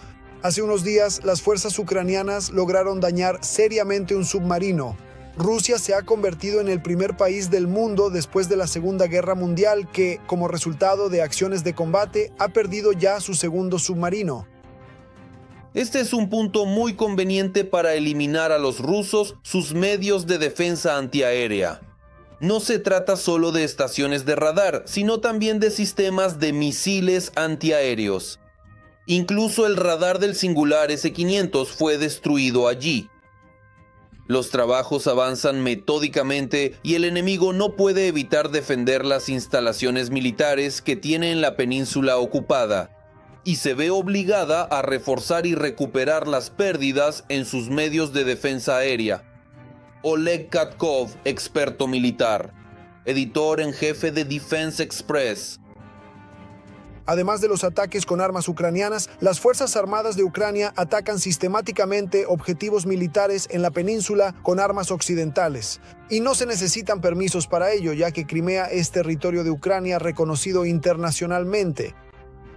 Hace unos días, las fuerzas ucranianas lograron dañar seriamente un submarino. Rusia se ha convertido en el primer país del mundo después de la Segunda Guerra Mundial que, como resultado de acciones de combate, ha perdido ya su segundo submarino. Este es un punto muy conveniente para eliminar a los rusos sus medios de defensa antiaérea. No se trata solo de estaciones de radar, sino también de sistemas de misiles antiaéreos. Incluso el radar del Singular S-500 fue destruido allí. Los trabajos avanzan metódicamente y el enemigo no puede evitar defender las instalaciones militares que tiene en la península ocupada, y se ve obligada a reforzar y recuperar las pérdidas en sus medios de defensa aérea. Oleg Katkov, experto militar, editor en jefe de Defense Express. Además de los ataques con armas ucranianas, las Fuerzas Armadas de Ucrania atacan sistemáticamente objetivos militares en la península con armas occidentales. Y no se necesitan permisos para ello, ya que Crimea es territorio de Ucrania reconocido internacionalmente.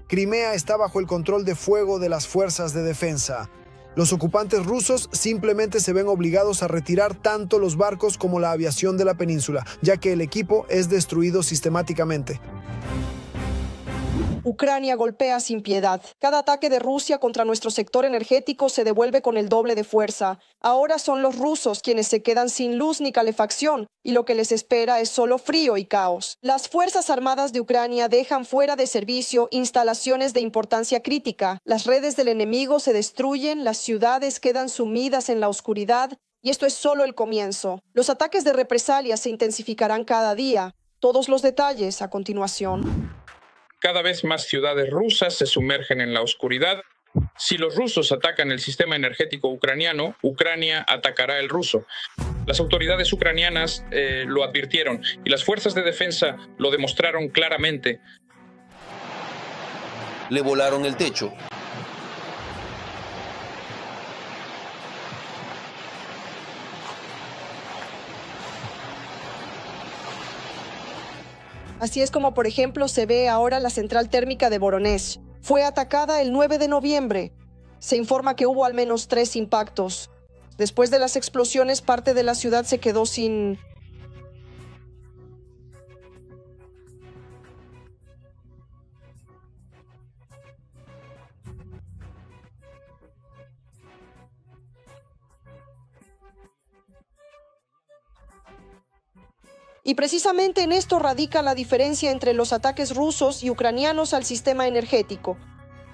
Crimea está bajo el control de fuego de las fuerzas de defensa. Los ocupantes rusos simplemente se ven obligados a retirar tanto los barcos como la aviación de la península, ya que el equipo es destruido sistemáticamente. Ucrania golpea sin piedad. Cada ataque de Rusia contra nuestro sector energético se devuelve con el doble de fuerza. Ahora son los rusos quienes se quedan sin luz ni calefacción, y lo que les espera es solo frío y caos. Las Fuerzas Armadas de Ucrania dejan fuera de servicio instalaciones de importancia crítica. Las redes del enemigo se destruyen, las ciudades quedan sumidas en la oscuridad, y esto es solo el comienzo. Los ataques de represalia se intensificarán cada día. Todos los detalles a continuación. Cada vez más ciudades rusas se sumergen en la oscuridad. Si los rusos atacan el sistema energético ucraniano, Ucrania atacará el ruso. Las autoridades ucranianas lo advirtieron y las fuerzas de defensa lo demostraron claramente. Le volaron el techo. Así es como, por ejemplo, se ve ahora la central térmica de Voronezh. Fue atacada el 9 de noviembre. Se informa que hubo al menos 3 impactos. Después de las explosiones, parte de la ciudad se quedó sin... Y precisamente en esto radica la diferencia entre los ataques rusos y ucranianos al sistema energético.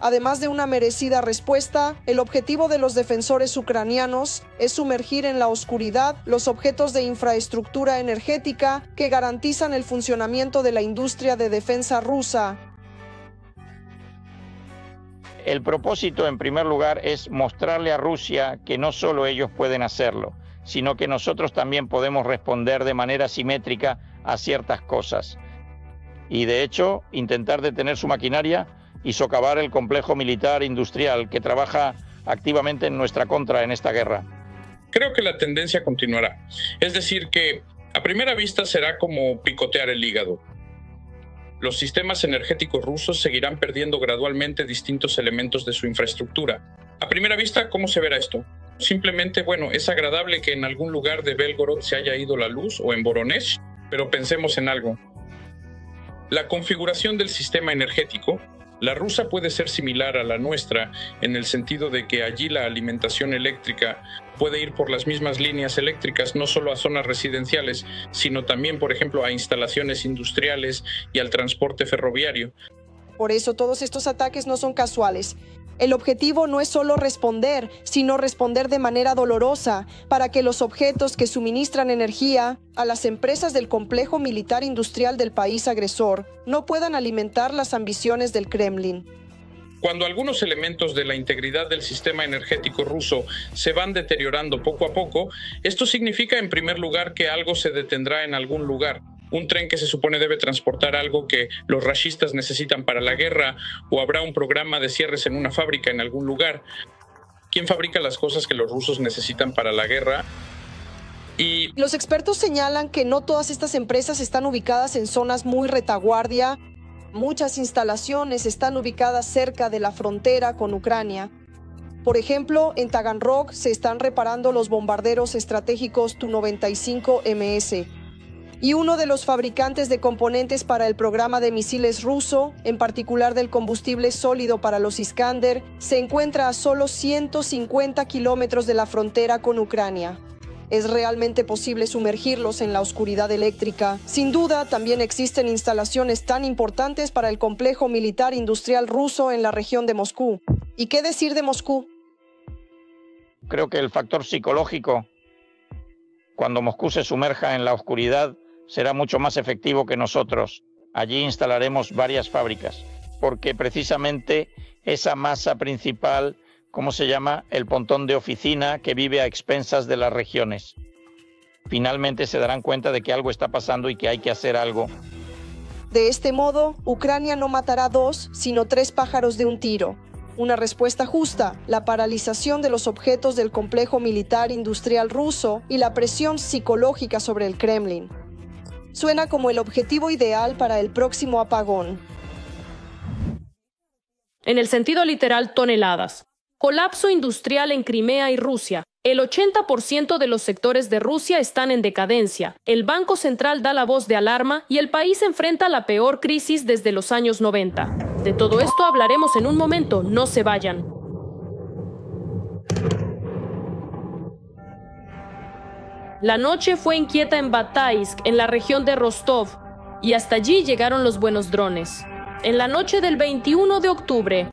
Además de una merecida respuesta, el objetivo de los defensores ucranianos es sumergir en la oscuridad los objetos de infraestructura energética que garantizan el funcionamiento de la industria de defensa rusa. El propósito, en primer lugar, es mostrarle a Rusia que no solo ellos pueden hacerlo, sino que nosotros también podemos responder de manera simétrica a ciertas cosas. Y de hecho, intentar detener su maquinaria y socavar el complejo militar industrial que trabaja activamente en nuestra contra en esta guerra. Creo que la tendencia continuará. Es decir, que a primera vista será como picotear el hígado. Los sistemas energéticos rusos seguirán perdiendo gradualmente distintos elementos de su infraestructura. A primera vista, ¿cómo se verá esto? Simplemente, bueno, es agradable que en algún lugar de Belgorod se haya ido la luz o en Voronezh, pero pensemos en algo. La configuración del sistema energético, la rusa puede ser similar a la nuestra en el sentido de que allí la alimentación eléctrica puede ir por las mismas líneas eléctricas, no solo a zonas residenciales, sino también, por ejemplo, a instalaciones industriales y al transporte ferroviario. Por eso todos estos ataques no son casuales. El objetivo no es solo responder, sino responder de manera dolorosa para que los objetos que suministran energía a las empresas del complejo militar industrial del país agresor no puedan alimentar las ambiciones del Kremlin. Cuando algunos elementos de la integridad del sistema energético ruso se van deteriorando poco a poco, esto significa en primer lugar que algo se detendrá en algún lugar. Un tren que se supone debe transportar algo que los rashistas necesitan para la guerra, o habrá un programa de cierres en una fábrica en algún lugar. ¿Quién fabrica las cosas que los rusos necesitan para la guerra? Y los expertos señalan que no todas estas empresas están ubicadas en zonas muy retaguardia. Muchas instalaciones están ubicadas cerca de la frontera con Ucrania. Por ejemplo, en Taganrog se están reparando los bombarderos estratégicos Tu-95MS. Y uno de los fabricantes de componentes para el programa de misiles ruso, en particular del combustible sólido para los Iskander, se encuentra a solo 150 kilómetros de la frontera con Ucrania. ¿Es realmente posible sumergirlos en la oscuridad eléctrica? Sin duda, también existen instalaciones tan importantes para el complejo militar industrial ruso en la región de Moscú. ¿Y qué decir de Moscú? Creo que el factor psicológico, cuando Moscú se sumerja en la oscuridad, será mucho más efectivo que nosotros. Allí instalaremos varias fábricas, porque precisamente esa masa principal, ¿cómo se llama? El pontón de oficina que vive a expensas de las regiones. Finalmente se darán cuenta de que algo está pasando y que hay que hacer algo. De este modo, Ucrania no matará 2, sino 3 pájaros de un tiro. Una respuesta justa, la paralización de los objetos del complejo militar industrial ruso y la presión psicológica sobre el Kremlin. Suena como el objetivo ideal para el próximo apagón. En el sentido literal, toneladas. Colapso industrial en Crimea y Rusia. El 80% de los sectores de Rusia están en decadencia. El Banco Central da la voz de alarma y el país enfrenta la peor crisis desde los años 90. De todo esto hablaremos en un momento, no se vayan. La noche fue inquieta en Bataisk, en la región de Rostov, y hasta allí llegaron los buenos drones. En la noche del 21 de octubre,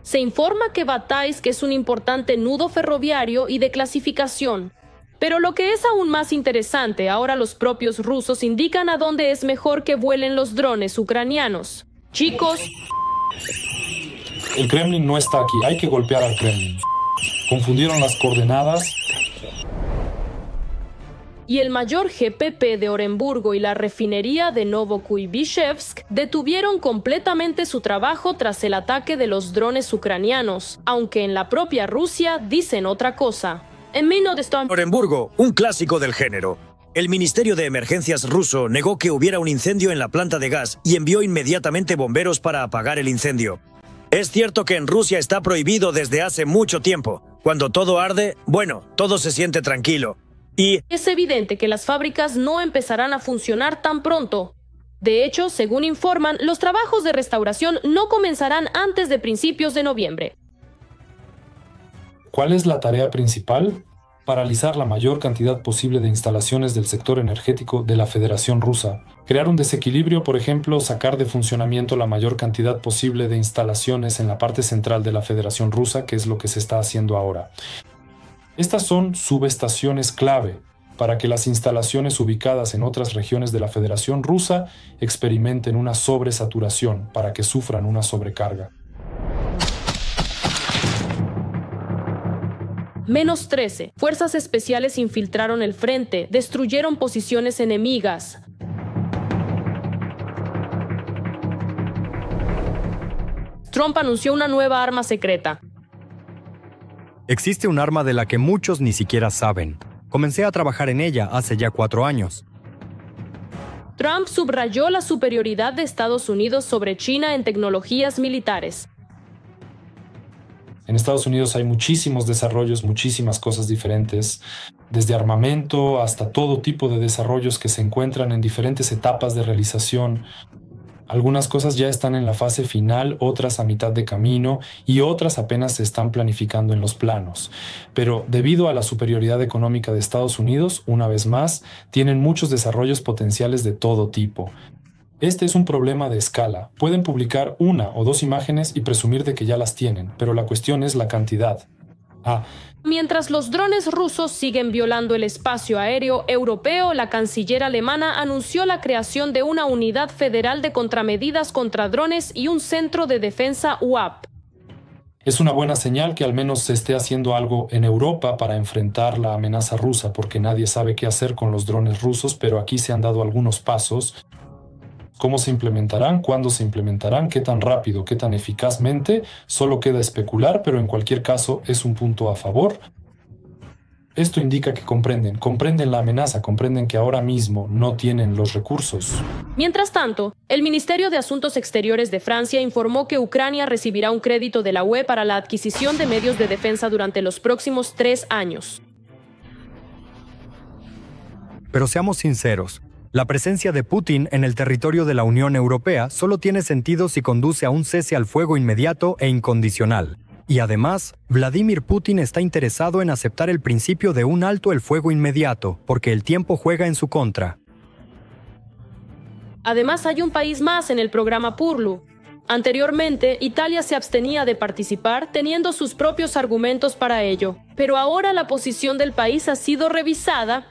se informa que Bataisk es un importante nudo ferroviario y de clasificación. Pero lo que es aún más interesante, ahora los propios rusos indican a dónde es mejor que vuelen los drones ucranianos. Chicos, el Kremlin no está aquí, hay que golpear al Kremlin. Confundieron las coordenadas. Y el mayor GPP de Orenburgo y la refinería de Novokuybishevsk detuvieron completamente su trabajo tras el ataque de los drones ucranianos, aunque en la propia Rusia dicen otra cosa. En Orenburgo, un clásico del género. El Ministerio de Emergencias ruso negó que hubiera un incendio en la planta de gas y envió inmediatamente bomberos para apagar el incendio. Es cierto que en Rusia está prohibido desde hace mucho tiempo. Cuando todo arde, bueno, todo se siente tranquilo. Y es evidente que las fábricas no empezarán a funcionar tan pronto. De hecho, según informan, los trabajos de restauración no comenzarán antes de principios de noviembre. ¿Cuál es la tarea principal? Paralizar la mayor cantidad posible de instalaciones del sector energético de la Federación Rusa. Crear un desequilibrio, por ejemplo, sacar de funcionamiento la mayor cantidad posible de instalaciones en la parte central de la Federación Rusa, que es lo que se está haciendo ahora. Estas son subestaciones clave para que las instalaciones ubicadas en otras regiones de la Federación Rusa experimenten una sobresaturación, para que sufran una sobrecarga. -13. Fuerzas especiales infiltraron el frente, destruyeron posiciones enemigas. Trump anunció una nueva arma secreta. Existe un arma de la que muchos ni siquiera saben. Comencé a trabajar en ella hace ya 4 años. Trump subrayó la superioridad de Estados Unidos sobre China en tecnologías militares. En Estados Unidos hay muchísimos desarrollos, muchísimas cosas diferentes, desde armamento hasta todo tipo de desarrollos que se encuentran en diferentes etapas de realización. Algunas cosas ya están en la fase final, otras a mitad de camino y otras apenas se están planificando en los planos. Pero debido a la superioridad económica de Estados Unidos, una vez más, tienen muchos desarrollos potenciales de todo tipo. Este es un problema de escala. Pueden publicar 1 o 2 imágenes y presumir de que ya las tienen, pero la cuestión es la cantidad. Mientras los drones rusos siguen violando el espacio aéreo europeo, la canciller alemana anunció la creación de una unidad federal de contramedidas contra drones y un centro de defensa UAP. Es una buena señal que al menos se esté haciendo algo en Europa para enfrentar la amenaza rusa, porque nadie sabe qué hacer con los drones rusos, pero aquí se han dado algunos pasos. ¿Cómo se implementarán? ¿Cuándo se implementarán? ¿Qué tan rápido? ¿Qué tan eficazmente? Solo queda especular, pero en cualquier caso es un punto a favor. Esto indica que comprenden la amenaza, comprenden que ahora mismo no tienen los recursos. Mientras tanto, el Ministerio de Asuntos Exteriores de Francia informó que Ucrania recibirá un crédito de la UE para la adquisición de medios de defensa durante los próximos 3 años. Pero seamos sinceros, la presencia de Putin en el territorio de la Unión Europea solo tiene sentido si conduce a un cese al fuego inmediato e incondicional. Y además, Vladimir Putin está interesado en aceptar el principio de un alto el fuego inmediato, porque el tiempo juega en su contra. Además, hay un país más en el programa PURLU. Anteriormente, Italia se abstenía de participar, teniendo sus propios argumentos para ello. Pero ahora la posición del país ha sido revisada.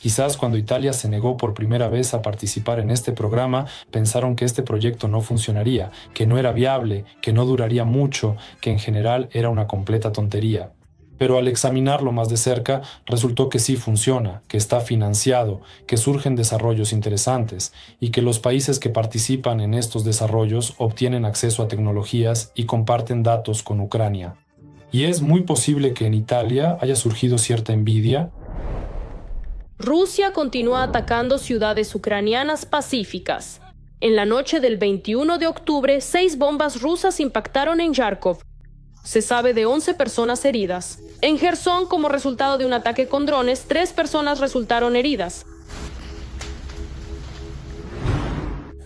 Quizás cuando Italia se negó por primera vez a participar en este programa, pensaron que este proyecto no funcionaría, que no era viable, que no duraría mucho, que en general era una completa tontería. Pero al examinarlo más de cerca, resultó que sí funciona, que está financiado, que surgen desarrollos interesantes y que los países que participan en estos desarrollos obtienen acceso a tecnologías y comparten datos con Ucrania. Y es muy posible que en Italia haya surgido cierta envidia. Rusia continúa atacando ciudades ucranianas pacíficas. En la noche del 21 de octubre, 6 bombas rusas impactaron en Kharkov. Se sabe de 11 personas heridas. En Gerson, como resultado de un ataque con drones, 3 personas resultaron heridas.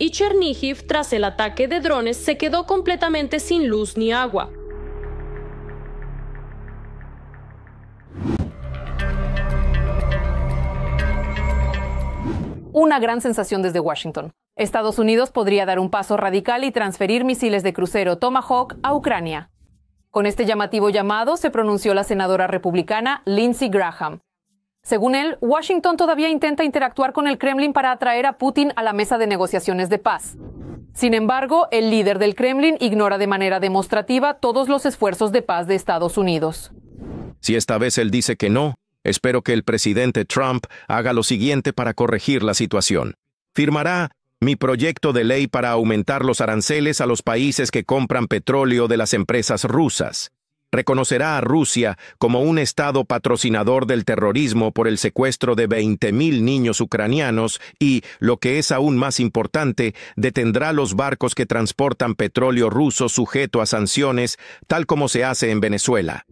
Y Chernihiv, tras el ataque de drones, se quedó completamente sin luz ni agua. Una gran sensación desde Washington. Estados Unidos podría dar un paso radical y transferir misiles de crucero Tomahawk a Ucrania. Con este llamativo llamado se pronunció la senadora republicana Lindsey Graham. Según él, Washington todavía intenta interactuar con el Kremlin para atraer a Putin a la mesa de negociaciones de paz. Sin embargo, el líder del Kremlin ignora de manera demostrativa todos los esfuerzos de paz de Estados Unidos. Si esta vez él dice que no, espero que el presidente Trump haga lo siguiente para corregir la situación. Firmará mi proyecto de ley para aumentar los aranceles a los países que compran petróleo de las empresas rusas. Reconocerá a Rusia como un estado patrocinador del terrorismo por el secuestro de 20.000 niños ucranianos y, lo que es aún más importante, detendrá los barcos que transportan petróleo ruso sujeto a sanciones, tal como se hace en Venezuela.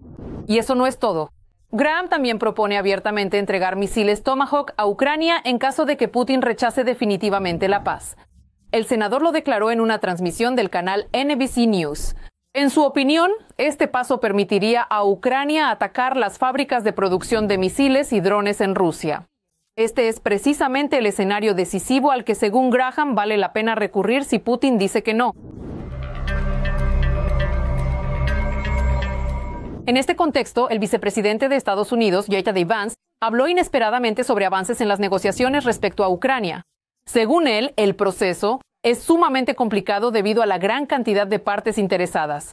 Y eso no es todo. Graham también propone abiertamente entregar misiles Tomahawk a Ucrania en caso de que Putin rechace definitivamente la paz. El senador lo declaró en una transmisión del canal NBC News. En su opinión, este paso permitiría a Ucrania atacar las fábricas de producción de misiles y drones en Rusia. Este es precisamente el escenario decisivo al que, según Graham, vale la pena recurrir si Putin dice que no. En este contexto, el vicepresidente de Estados Unidos, J.D. Vance, habló inesperadamente sobre avances en las negociaciones respecto a Ucrania. Según él, el proceso es sumamente complicado debido a la gran cantidad de partes interesadas.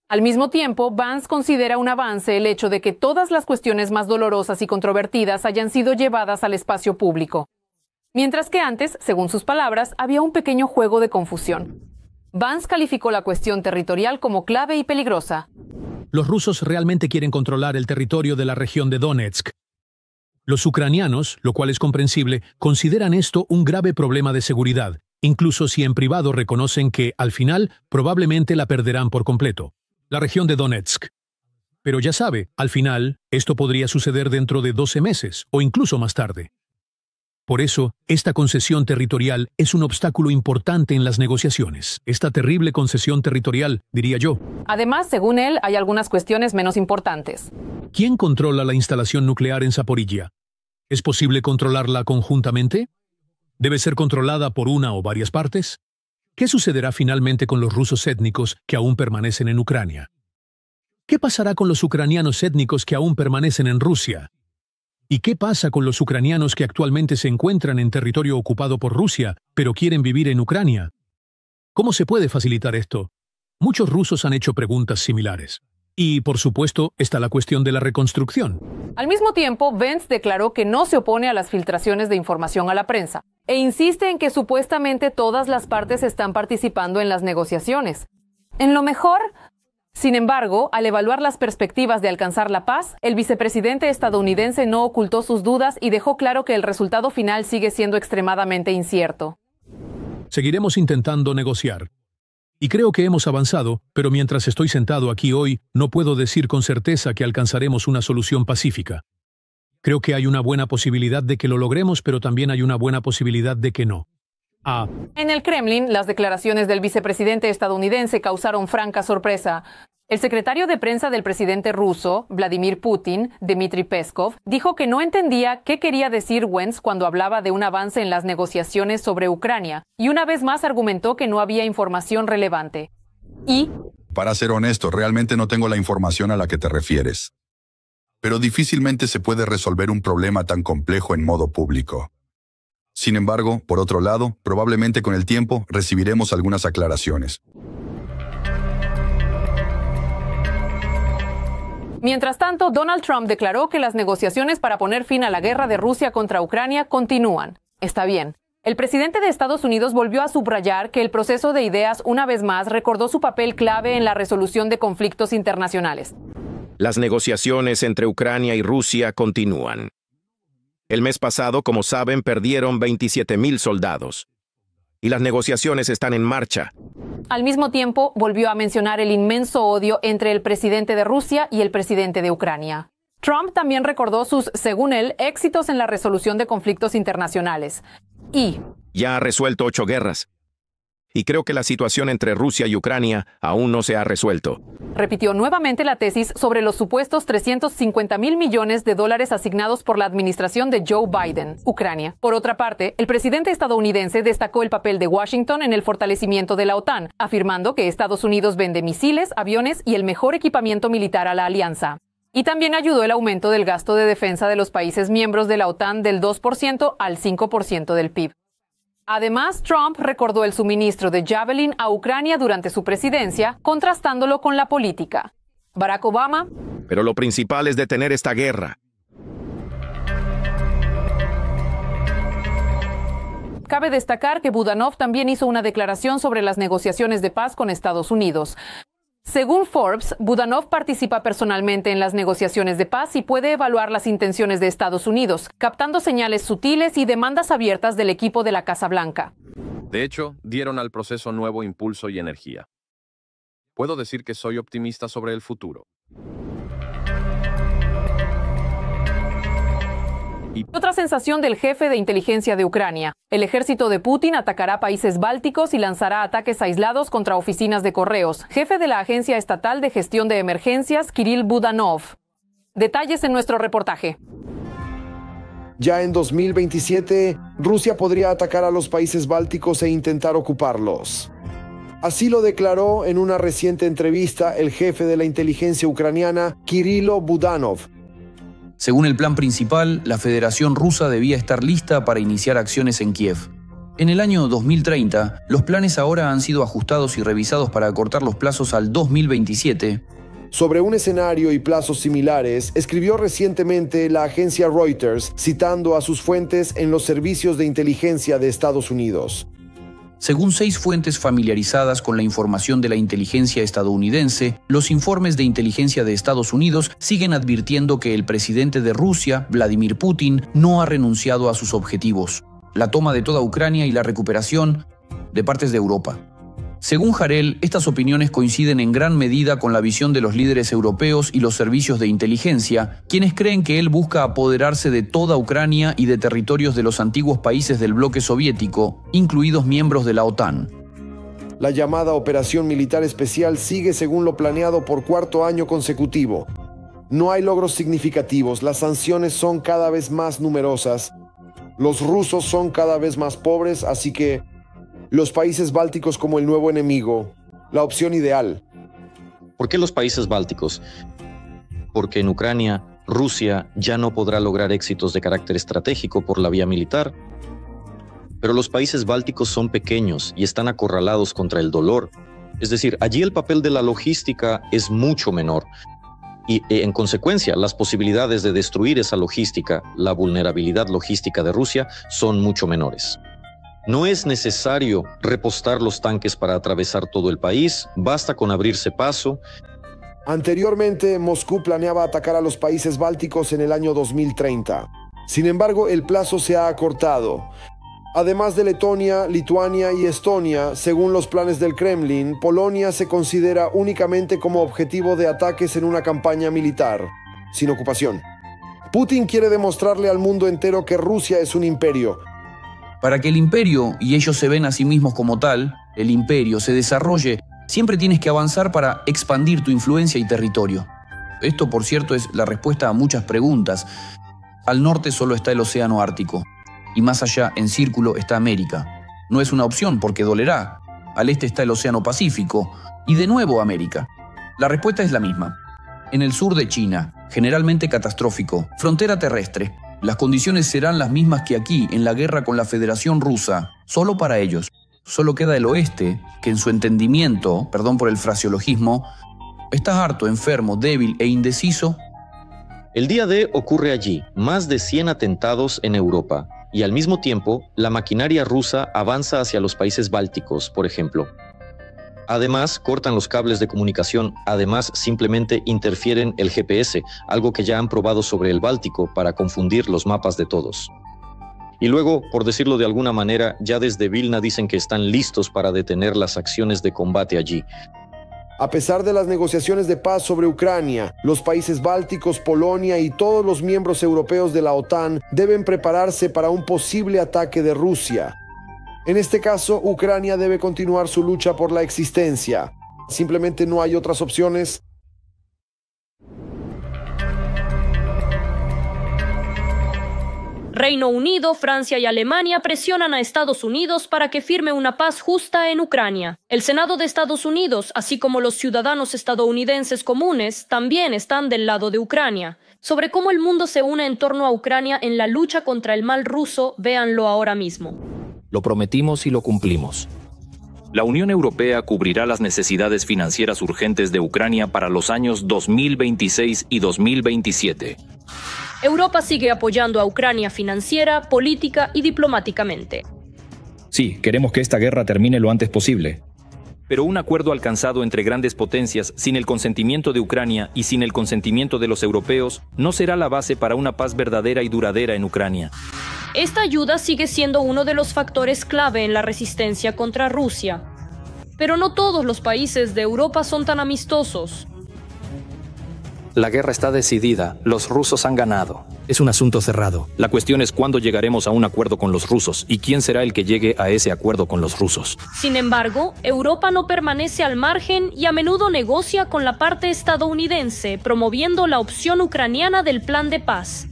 Al mismo tiempo, Vance considera un avance el hecho de que todas las cuestiones más dolorosas y controvertidas hayan sido llevadas al espacio público. Mientras que antes, según sus palabras, había un pequeño juego de confusión. Vance calificó la cuestión territorial como clave y peligrosa. Los rusos realmente quieren controlar el territorio de la región de Donetsk. Los ucranianos, lo cual es comprensible, consideran esto un grave problema de seguridad, incluso si en privado reconocen que, al final, probablemente la perderán por completo. La región de Donetsk. Pero ya sabe, al final, esto podría suceder dentro de 12 meses, o incluso más tarde. Por eso, esta concesión territorial es un obstáculo importante en las negociaciones. Esta terrible concesión territorial, diría yo. Además, según él, hay algunas cuestiones menos importantes. ¿Quién controla la instalación nuclear en Zaporilla? ¿Es posible controlarla conjuntamente? ¿Debe ser controlada por una o varias partes? ¿Qué sucederá finalmente con los rusos étnicos que aún permanecen en Ucrania? ¿Qué pasará con los ucranianos étnicos que aún permanecen en Rusia? ¿Y qué pasa con los ucranianos que actualmente se encuentran en territorio ocupado por Rusia, pero quieren vivir en Ucrania? ¿Cómo se puede facilitar esto? Muchos rusos han hecho preguntas similares. Y, por supuesto, está la cuestión de la reconstrucción. Al mismo tiempo, Vance declaró que no se opone a las filtraciones de información a la prensa e insiste en que supuestamente todas las partes están participando en las negociaciones. En lo mejor, Sin embargo, al evaluar las perspectivas de alcanzar la paz, el vicepresidente estadounidense no ocultó sus dudas y dejó claro que el resultado final sigue siendo extremadamente incierto. Seguiremos intentando negociar. Y creo que hemos avanzado, pero mientras estoy sentado aquí hoy, no puedo decir con certeza que alcanzaremos una solución pacífica. Creo que hay una buena posibilidad de que lo logremos, pero también hay una buena posibilidad de que no. En el Kremlin, las declaraciones del vicepresidente estadounidense causaron franca sorpresa. El secretario de prensa del presidente ruso, Vladimir Putin, Dmitry Peskov, dijo que no entendía qué quería decir Wentz cuando hablaba de un avance en las negociaciones sobre Ucrania, y una vez más argumentó que no había información relevante. Para ser honesto, realmente no tengo la información a la que te refieres. Pero difícilmente se puede resolver un problema tan complejo en modo público. Sin embargo, por otro lado, probablemente con el tiempo recibiremos algunas aclaraciones. Mientras tanto, Donald Trump declaró que las negociaciones para poner fin a la guerra de Rusia contra Ucrania continúan. Está bien. El presidente de Estados Unidos volvió a subrayar que el proceso de ideas una vez más recordó su papel clave en la resolución de conflictos internacionales. Las negociaciones entre Ucrania y Rusia continúan. El mes pasado, como saben, perdieron 27,000 soldados. Y las negociaciones están en marcha. Al mismo tiempo, volvió a mencionar el inmenso odio entre el presidente de Rusia y el presidente de Ucrania. Trump también recordó sus, según él, éxitos en la resolución de conflictos internacionales. Ya ha resuelto 8 guerras. Y creo que la situación entre Rusia y Ucrania aún no se ha resuelto. Repitió nuevamente la tesis sobre los supuestos $350,000 millones asignados por la administración de Joe Biden, Ucrania. Por otra parte, el presidente estadounidense destacó el papel de Washington en el fortalecimiento de la OTAN, afirmando que Estados Unidos vende misiles, aviones y el mejor equipamiento militar a la alianza. Y también ayudó el aumento del gasto de defensa de los países miembros de la OTAN del 2% al 5% del PIB. Además, Trump recordó el suministro de Javelin a Ucrania durante su presidencia, contrastándolo con la política. Barack Obama. Pero lo principal es detener esta guerra. Cabe destacar que Budanov también hizo una declaración sobre las negociaciones de paz con Estados Unidos. Según Forbes, Budanov participa personalmente en las negociaciones de paz y puede evaluar las intenciones de Estados Unidos, captando señales sutiles y demandas abiertas del equipo de la Casa Blanca. De hecho, dieron al proceso nuevo impulso y energía. Puedo decir que soy optimista sobre el futuro. Otra sensación del jefe de inteligencia de Ucrania. El ejército de Putin atacará países bálticos y lanzará ataques aislados contra oficinas de correos. Jefe de la Agencia Estatal de Gestión de Emergencias, Kirill Budanov. Detalles en nuestro reportaje. Ya en 2027, Rusia podría atacar a los países bálticos e intentar ocuparlos. Así lo declaró en una reciente entrevista el jefe de la inteligencia ucraniana, Kirilo Budanov. Según el plan principal, la Federación Rusa debía estar lista para iniciar acciones en Kiev. En el año 2030, los planes ahora han sido ajustados y revisados para acortar los plazos al 2027. Sobre un escenario y plazos similares, escribió recientemente la agencia Reuters, citando a sus fuentes en los servicios de inteligencia de Estados Unidos. Según 6 fuentes familiarizadas con la información de la inteligencia estadounidense, los informes de inteligencia de Estados Unidos siguen advirtiendo que el presidente de Rusia, Vladimir Putin, no ha renunciado a sus objetivos: la toma de toda Ucrania y la recuperación de partes de Europa. Según Harel, estas opiniones coinciden en gran medida con la visión de los líderes europeos y los servicios de inteligencia, quienes creen que él busca apoderarse de toda Ucrania y de territorios de los antiguos países del bloque soviético, incluidos miembros de la OTAN. La llamada Operación Militar Especial sigue según lo planeado por 4º año consecutivo. No hay logros significativos, las sanciones son cada vez más numerosas, los rusos son cada vez más pobres, así que los países bálticos como el nuevo enemigo, la opción ideal. ¿Por qué los países bálticos? Porque en Ucrania, Rusia ya no podrá lograr éxitos de carácter estratégico por la vía militar. Pero los países bálticos son pequeños y están acorralados contra el dolor. Es decir, allí el papel de la logística es mucho menor. Y en consecuencia, las posibilidades de destruir esa logística, la vulnerabilidad logística de Rusia, son mucho menores. No es necesario repostar los tanques para atravesar todo el país, basta con abrirse paso Anteriormente, Moscú planeaba atacar a los países bálticos en el año 2030. Sin embargo, el plazo se ha acortado. Además de Letonia, Lituania y Estonia, según los planes del Kremlin, Polonia se considera únicamente como objetivo de ataques en una campaña militar, sin ocupación. Putin quiere demostrarle al mundo entero que Rusia es un imperio. Para que el imperio, y ellos se ven a sí mismos como tal, el imperio se desarrolle, siempre tienes que avanzar para expandir tu influencia y territorio. Esto, por cierto, es la respuesta a muchas preguntas. Al norte solo está el océano Ártico, y más allá, en círculo, está América. No es una opción porque dolerá. Al este está el océano Pacífico, y de nuevo América. La respuesta es la misma. En el sur de China, generalmente catastrófico, frontera terrestre, las condiciones serán las mismas que aquí, en la guerra con la Federación Rusa, solo para ellos. Solo queda el oeste, que en su entendimiento, perdón por el fraseologismo, está harto, enfermo, débil e indeciso. El día D ocurre allí, más de 100 atentados en Europa, y al mismo tiempo, la maquinaria rusa avanza hacia los países bálticos, por ejemplo. Además, cortan los cables de comunicación, además simplemente interfieren el GPS, algo que ya han probado sobre el Báltico para confundir los mapas de todos. Y luego, por decirlo de alguna manera, ya desde Vilna dicen que están listos para detener las acciones de combate allí. A pesar de las negociaciones de paz sobre Ucrania, los países bálticos, Polonia y todos los miembros europeos de la OTAN deben prepararse para un posible ataque de Rusia. En este caso, Ucrania debe continuar su lucha por la existencia. Simplemente no hay otras opciones. Reino Unido, Francia y Alemania presionan a Estados Unidos para que firme una paz justa en Ucrania. El Senado de Estados Unidos, así como los ciudadanos estadounidenses comunes, también están del lado de Ucrania. Sobre cómo el mundo se une en torno a Ucrania en la lucha contra el mal ruso, véanlo ahora mismo. Lo prometimos y lo cumplimos. La Unión Europea cubrirá las necesidades financieras urgentes de Ucrania para los años 2026 y 2027. Europa sigue apoyando a Ucrania financiera, política y diplomáticamente. Sí, queremos que esta guerra termine lo antes posible. Pero un acuerdo alcanzado entre grandes potencias sin el consentimiento de Ucrania y sin el consentimiento de los europeos no será la base para una paz verdadera y duradera en Ucrania. Esta ayuda sigue siendo uno de los factores clave en la resistencia contra Rusia. Pero no todos los países de Europa son tan amistosos. La guerra está decidida, los rusos han ganado. Es un asunto cerrado. La cuestión es cuándo llegaremos a un acuerdo con los rusos y quién será el que llegue a ese acuerdo con los rusos. Sin embargo, Europa no permanece al margen y a menudo negocia con la parte estadounidense, promoviendo la opción ucraniana del plan de paz.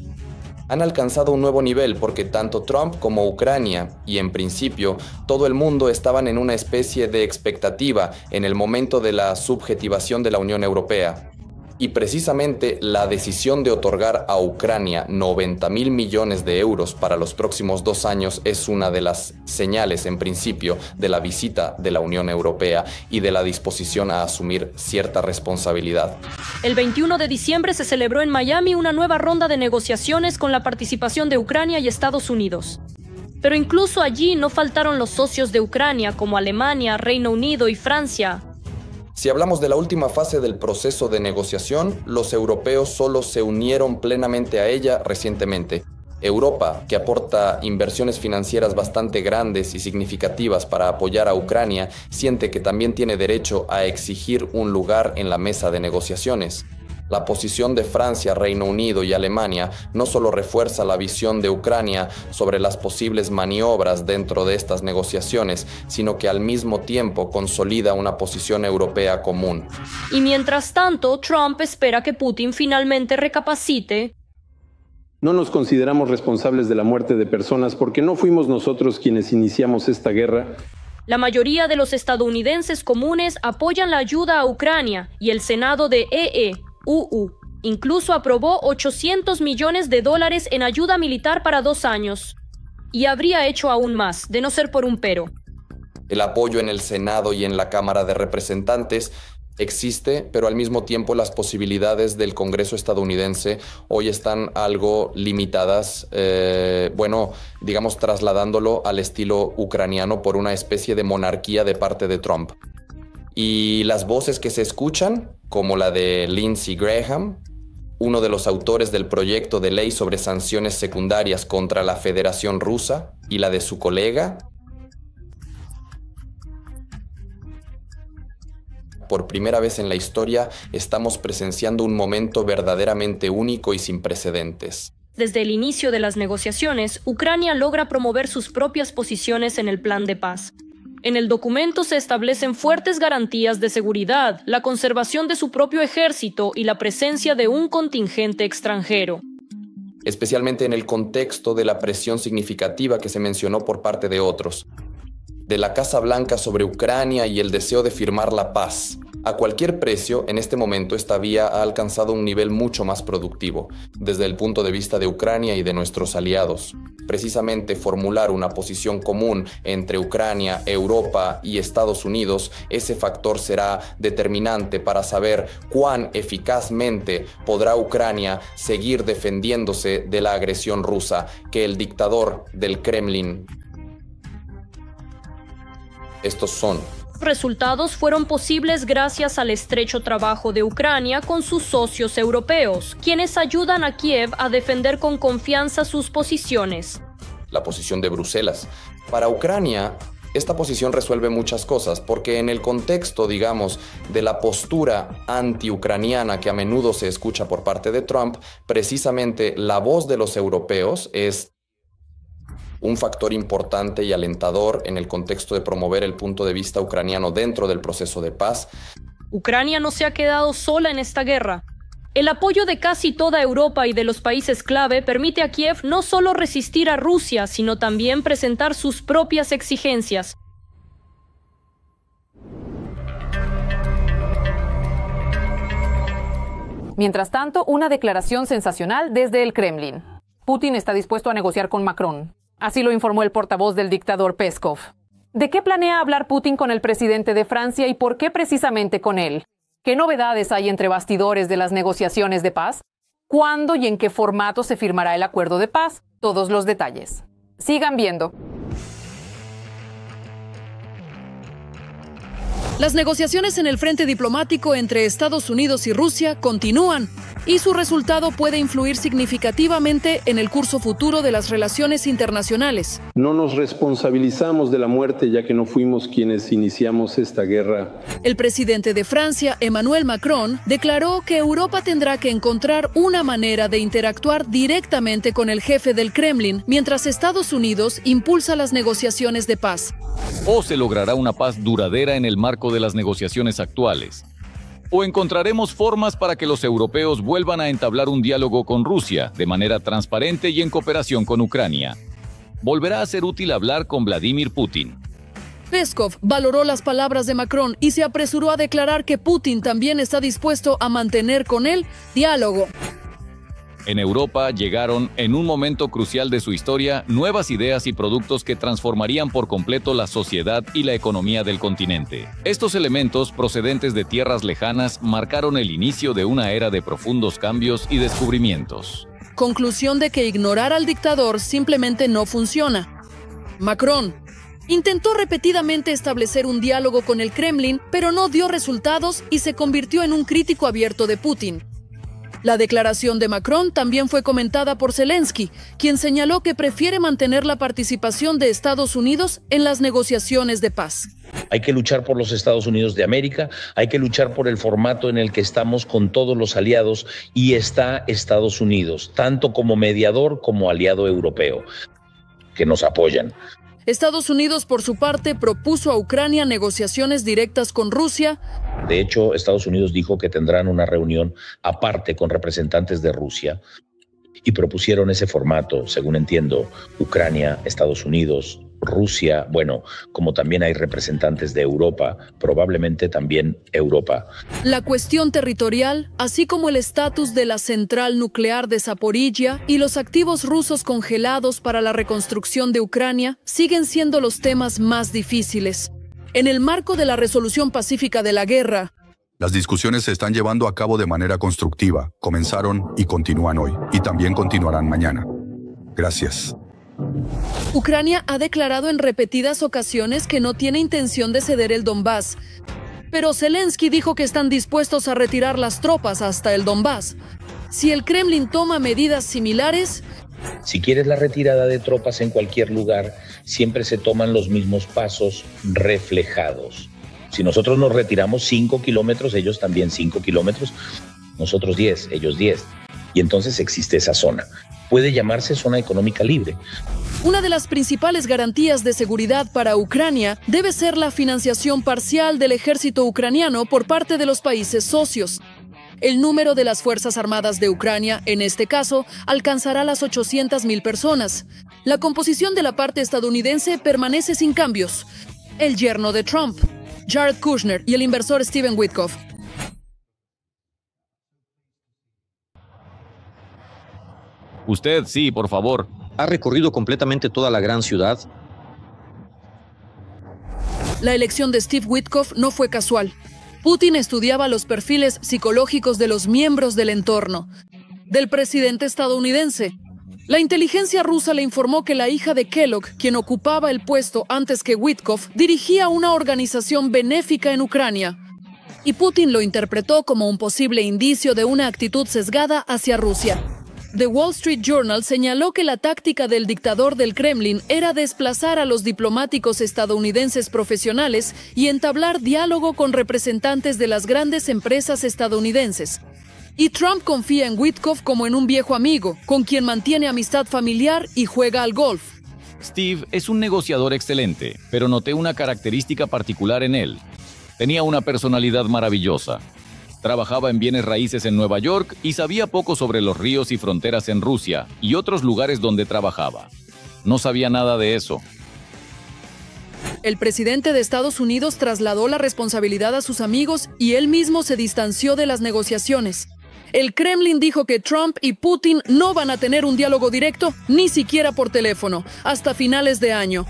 Han alcanzado un nuevo nivel porque tanto Trump como Ucrania, y en principio todo el mundo, estaban en una especie de expectativa en el momento de la subjetivación de la Unión Europea. Y precisamente la decisión de otorgar a Ucrania 90.000 millones de euros para los próximos 2 años es una de las señales, en principio, de la visita de la Unión Europea y de la disposición a asumir cierta responsabilidad. El 21 de diciembre se celebró en Miami una nueva ronda de negociaciones con la participación de Ucrania y Estados Unidos. Pero incluso allí no faltaron los socios de Ucrania como Alemania, Reino Unido y Francia. Si hablamos de la última fase del proceso de negociación, los europeos solo se unieron plenamente a ella recientemente. Europa, que aporta inversiones financieras bastante grandes y significativas para apoyar a Ucrania, siente que también tiene derecho a exigir un lugar en la mesa de negociaciones. La posición de Francia, Reino Unido y Alemania no solo refuerza la visión de Ucrania sobre las posibles maniobras dentro de estas negociaciones, sino que al mismo tiempo consolida una posición europea común. Y mientras tanto, Trump espera que Putin finalmente recapacite. No nos consideramos responsables de la muerte de personas porque no fuimos nosotros quienes iniciamos esta guerra. La mayoría de los estadounidenses comunes apoyan la ayuda a Ucrania y el Senado de EU incluso aprobó $800 millones en ayuda militar para 2 años. Y habría hecho aún más, de no ser por un pero. El apoyo en el Senado y en la Cámara de Representantes existe, pero al mismo tiempo las posibilidades del Congreso estadounidense hoy están algo limitadas, digamos trasladándolo al estilo ucraniano por una especie de monarquía de parte de Trump. Y las voces que se escuchan, como la de Lindsey Graham, uno de los autores del proyecto de ley sobre sanciones secundarias contra la Federación Rusa, y la de su colega, por primera vez en la historia estamos presenciando un momento verdaderamente único y sin precedentes. Desde el inicio de las negociaciones, Ucrania logra promover sus propias posiciones en el plan de paz. En el documento se establecen fuertes garantías de seguridad, la conservación de su propio ejército y la presencia de un contingente extranjero. Especialmente en el contexto de la presión significativa que se mencionó por parte de otros, de la Casa Blanca sobre Ucrania y el deseo de firmar la paz. A cualquier precio, en este momento esta vía ha alcanzado un nivel mucho más productivo, desde el punto de vista de Ucrania y de nuestros aliados. Precisamente formular una posición común entre Ucrania, Europa y Estados Unidos, ese factor será determinante para saber cuán eficazmente podrá Ucrania seguir defendiéndose de la agresión rusa que el dictador del Kremlin. Estos son. Los resultados fueron posibles gracias al estrecho trabajo de Ucrania con sus socios europeos, quienes ayudan a Kiev a defender con confianza sus posiciones. La posición de Bruselas. Para Ucrania, esta posición resuelve muchas cosas, porque en el contexto, digamos, de la postura anti-ucraniana que a menudo se escucha por parte de Trump, precisamente la voz de los europeos es un factor importante y alentador en el contexto de promover el punto de vista ucraniano dentro del proceso de paz. Ucrania no se ha quedado sola en esta guerra. El apoyo de casi toda Europa y de los países clave permite a Kiev no solo resistir a Rusia, sino también presentar sus propias exigencias. Mientras tanto, una declaración sensacional desde el Kremlin. Putin está dispuesto a negociar con Macron. Así lo informó el portavoz del dictador Peskov. ¿De qué planea hablar Putin con el presidente de Francia y por qué precisamente con él? ¿Qué novedades hay entre bastidores de las negociaciones de paz? ¿Cuándo y en qué formato se firmará el acuerdo de paz? Todos los detalles. Sigan viendo. Las negociaciones en el frente diplomático entre Estados Unidos y Rusia continúan y su resultado puede influir significativamente en el curso futuro de las relaciones internacionales. No nos responsabilizamos de la muerte ya que no fuimos quienes iniciamos esta guerra. El presidente de Francia, Emmanuel Macron, declaró que Europa tendrá que encontrar una manera de interactuar directamente con el jefe del Kremlin, mientras Estados Unidos impulsa las negociaciones de paz. O se logrará una paz duradera en el marco de las negociaciones actuales. O encontraremos formas para que los europeos vuelvan a entablar un diálogo con Rusia de manera transparente y en cooperación con Ucrania. Volverá a ser útil hablar con Vladimir Putin. Peskov valoró las palabras de Macron y se apresuró a declarar que Putin también está dispuesto a mantener con él diálogo. En Europa llegaron, en un momento crucial de su historia, nuevas ideas y productos que transformarían por completo la sociedad y la economía del continente. Estos elementos, procedentes de tierras lejanas, marcaron el inicio de una era de profundos cambios y descubrimientos. Conclusión de que ignorar al dictador simplemente no funciona. Macron intentó repetidamente establecer un diálogo con el Kremlin, pero no dio resultados y se convirtió en un crítico abierto de Putin. La declaración de Macron también fue comentada por Zelensky, quien señaló que prefiere mantener la participación de Estados Unidos en las negociaciones de paz. Hay que luchar por los Estados Unidos de América, hay que luchar por el formato en el que estamos con todos los aliados y está Estados Unidos, tanto como mediador como aliado europeo, que nos apoyan. Estados Unidos, por su parte, propuso a Ucrania negociaciones directas con Rusia. De hecho, Estados Unidos dijo que tendrán una reunión aparte con representantes de Rusia y propusieron ese formato, según entiendo, Ucrania, Estados Unidos, Rusia, bueno, como también hay representantes de Europa, probablemente también Europa. La cuestión territorial, así como el estatus de la central nuclear de Zaporizhia y los activos rusos congelados para la reconstrucción de Ucrania, siguen siendo los temas más difíciles. En el marco de la resolución pacífica de la guerra, las discusiones se están llevando a cabo de manera constructiva. Comenzaron y continúan hoy, y también continuarán mañana. Gracias. Ucrania ha declarado en repetidas ocasiones que no tiene intención de ceder el Donbass. Pero Zelensky dijo que están dispuestos a retirar las tropas hasta el Donbass. Si el Kremlin toma medidas similares... Si quieres la retirada de tropas en cualquier lugar, siempre se toman los mismos pasos reflejados. Si nosotros nos retiramos 5 kilómetros, ellos también 5 kilómetros, nosotros 10, ellos 10. Y entonces existe esa zona. Puede llamarse zona económica libre. Una de las principales garantías de seguridad para Ucrania debe ser la financiación parcial del ejército ucraniano por parte de los países socios. El número de las Fuerzas Armadas de Ucrania, en este caso, alcanzará las 800,000 personas. La composición de la parte estadounidense permanece sin cambios. El yerno de Trump, Jared Kushner, y el inversor Steven Witkoff. Usted, sí, por favor. Ha recorrido completamente toda la gran ciudad. La elección de Steve Witkoff no fue casual. Putin estudiaba los perfiles psicológicos de los miembros del entorno del presidente estadounidense. La inteligencia rusa le informó que la hija de Kellogg, quien ocupaba el puesto antes que Witkoff, dirigía una organización benéfica en Ucrania. Y Putin lo interpretó como un posible indicio de una actitud sesgada hacia Rusia. The Wall Street Journal señaló que la táctica del dictador del Kremlin era desplazar a los diplomáticos estadounidenses profesionales y entablar diálogo con representantes de las grandes empresas estadounidenses. Y Trump confía en Witkoff como en un viejo amigo, con quien mantiene amistad familiar y juega al golf. Steve es un negociador excelente, pero noté una característica particular en él. Tenía una personalidad maravillosa. Trabajaba en bienes raíces en Nueva York y sabía poco sobre los ríos y fronteras en Rusia y otros lugares donde trabajaba. No sabía nada de eso. El presidente de Estados Unidos trasladó la responsabilidad a sus amigos y él mismo se distanció de las negociaciones. El Kremlin dijo que Trump y Putin no van a tener un diálogo directo, ni siquiera por teléfono, hasta finales de año.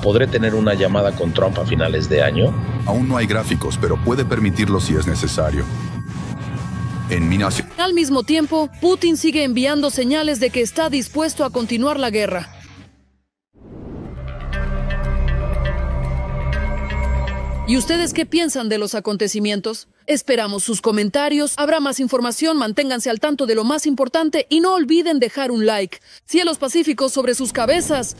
¿Podré tener una llamada con Trump a finales de año? Aún no hay gráficos, pero puede permitirlo si es necesario. En mi nación. Al mismo tiempo, Putin sigue enviando señales de que está dispuesto a continuar la guerra. ¿Y ustedes qué piensan de los acontecimientos? Esperamos sus comentarios, habrá más información, manténganse al tanto de lo más importante y no olviden dejar un like. Cielos pacíficos sobre sus cabezas.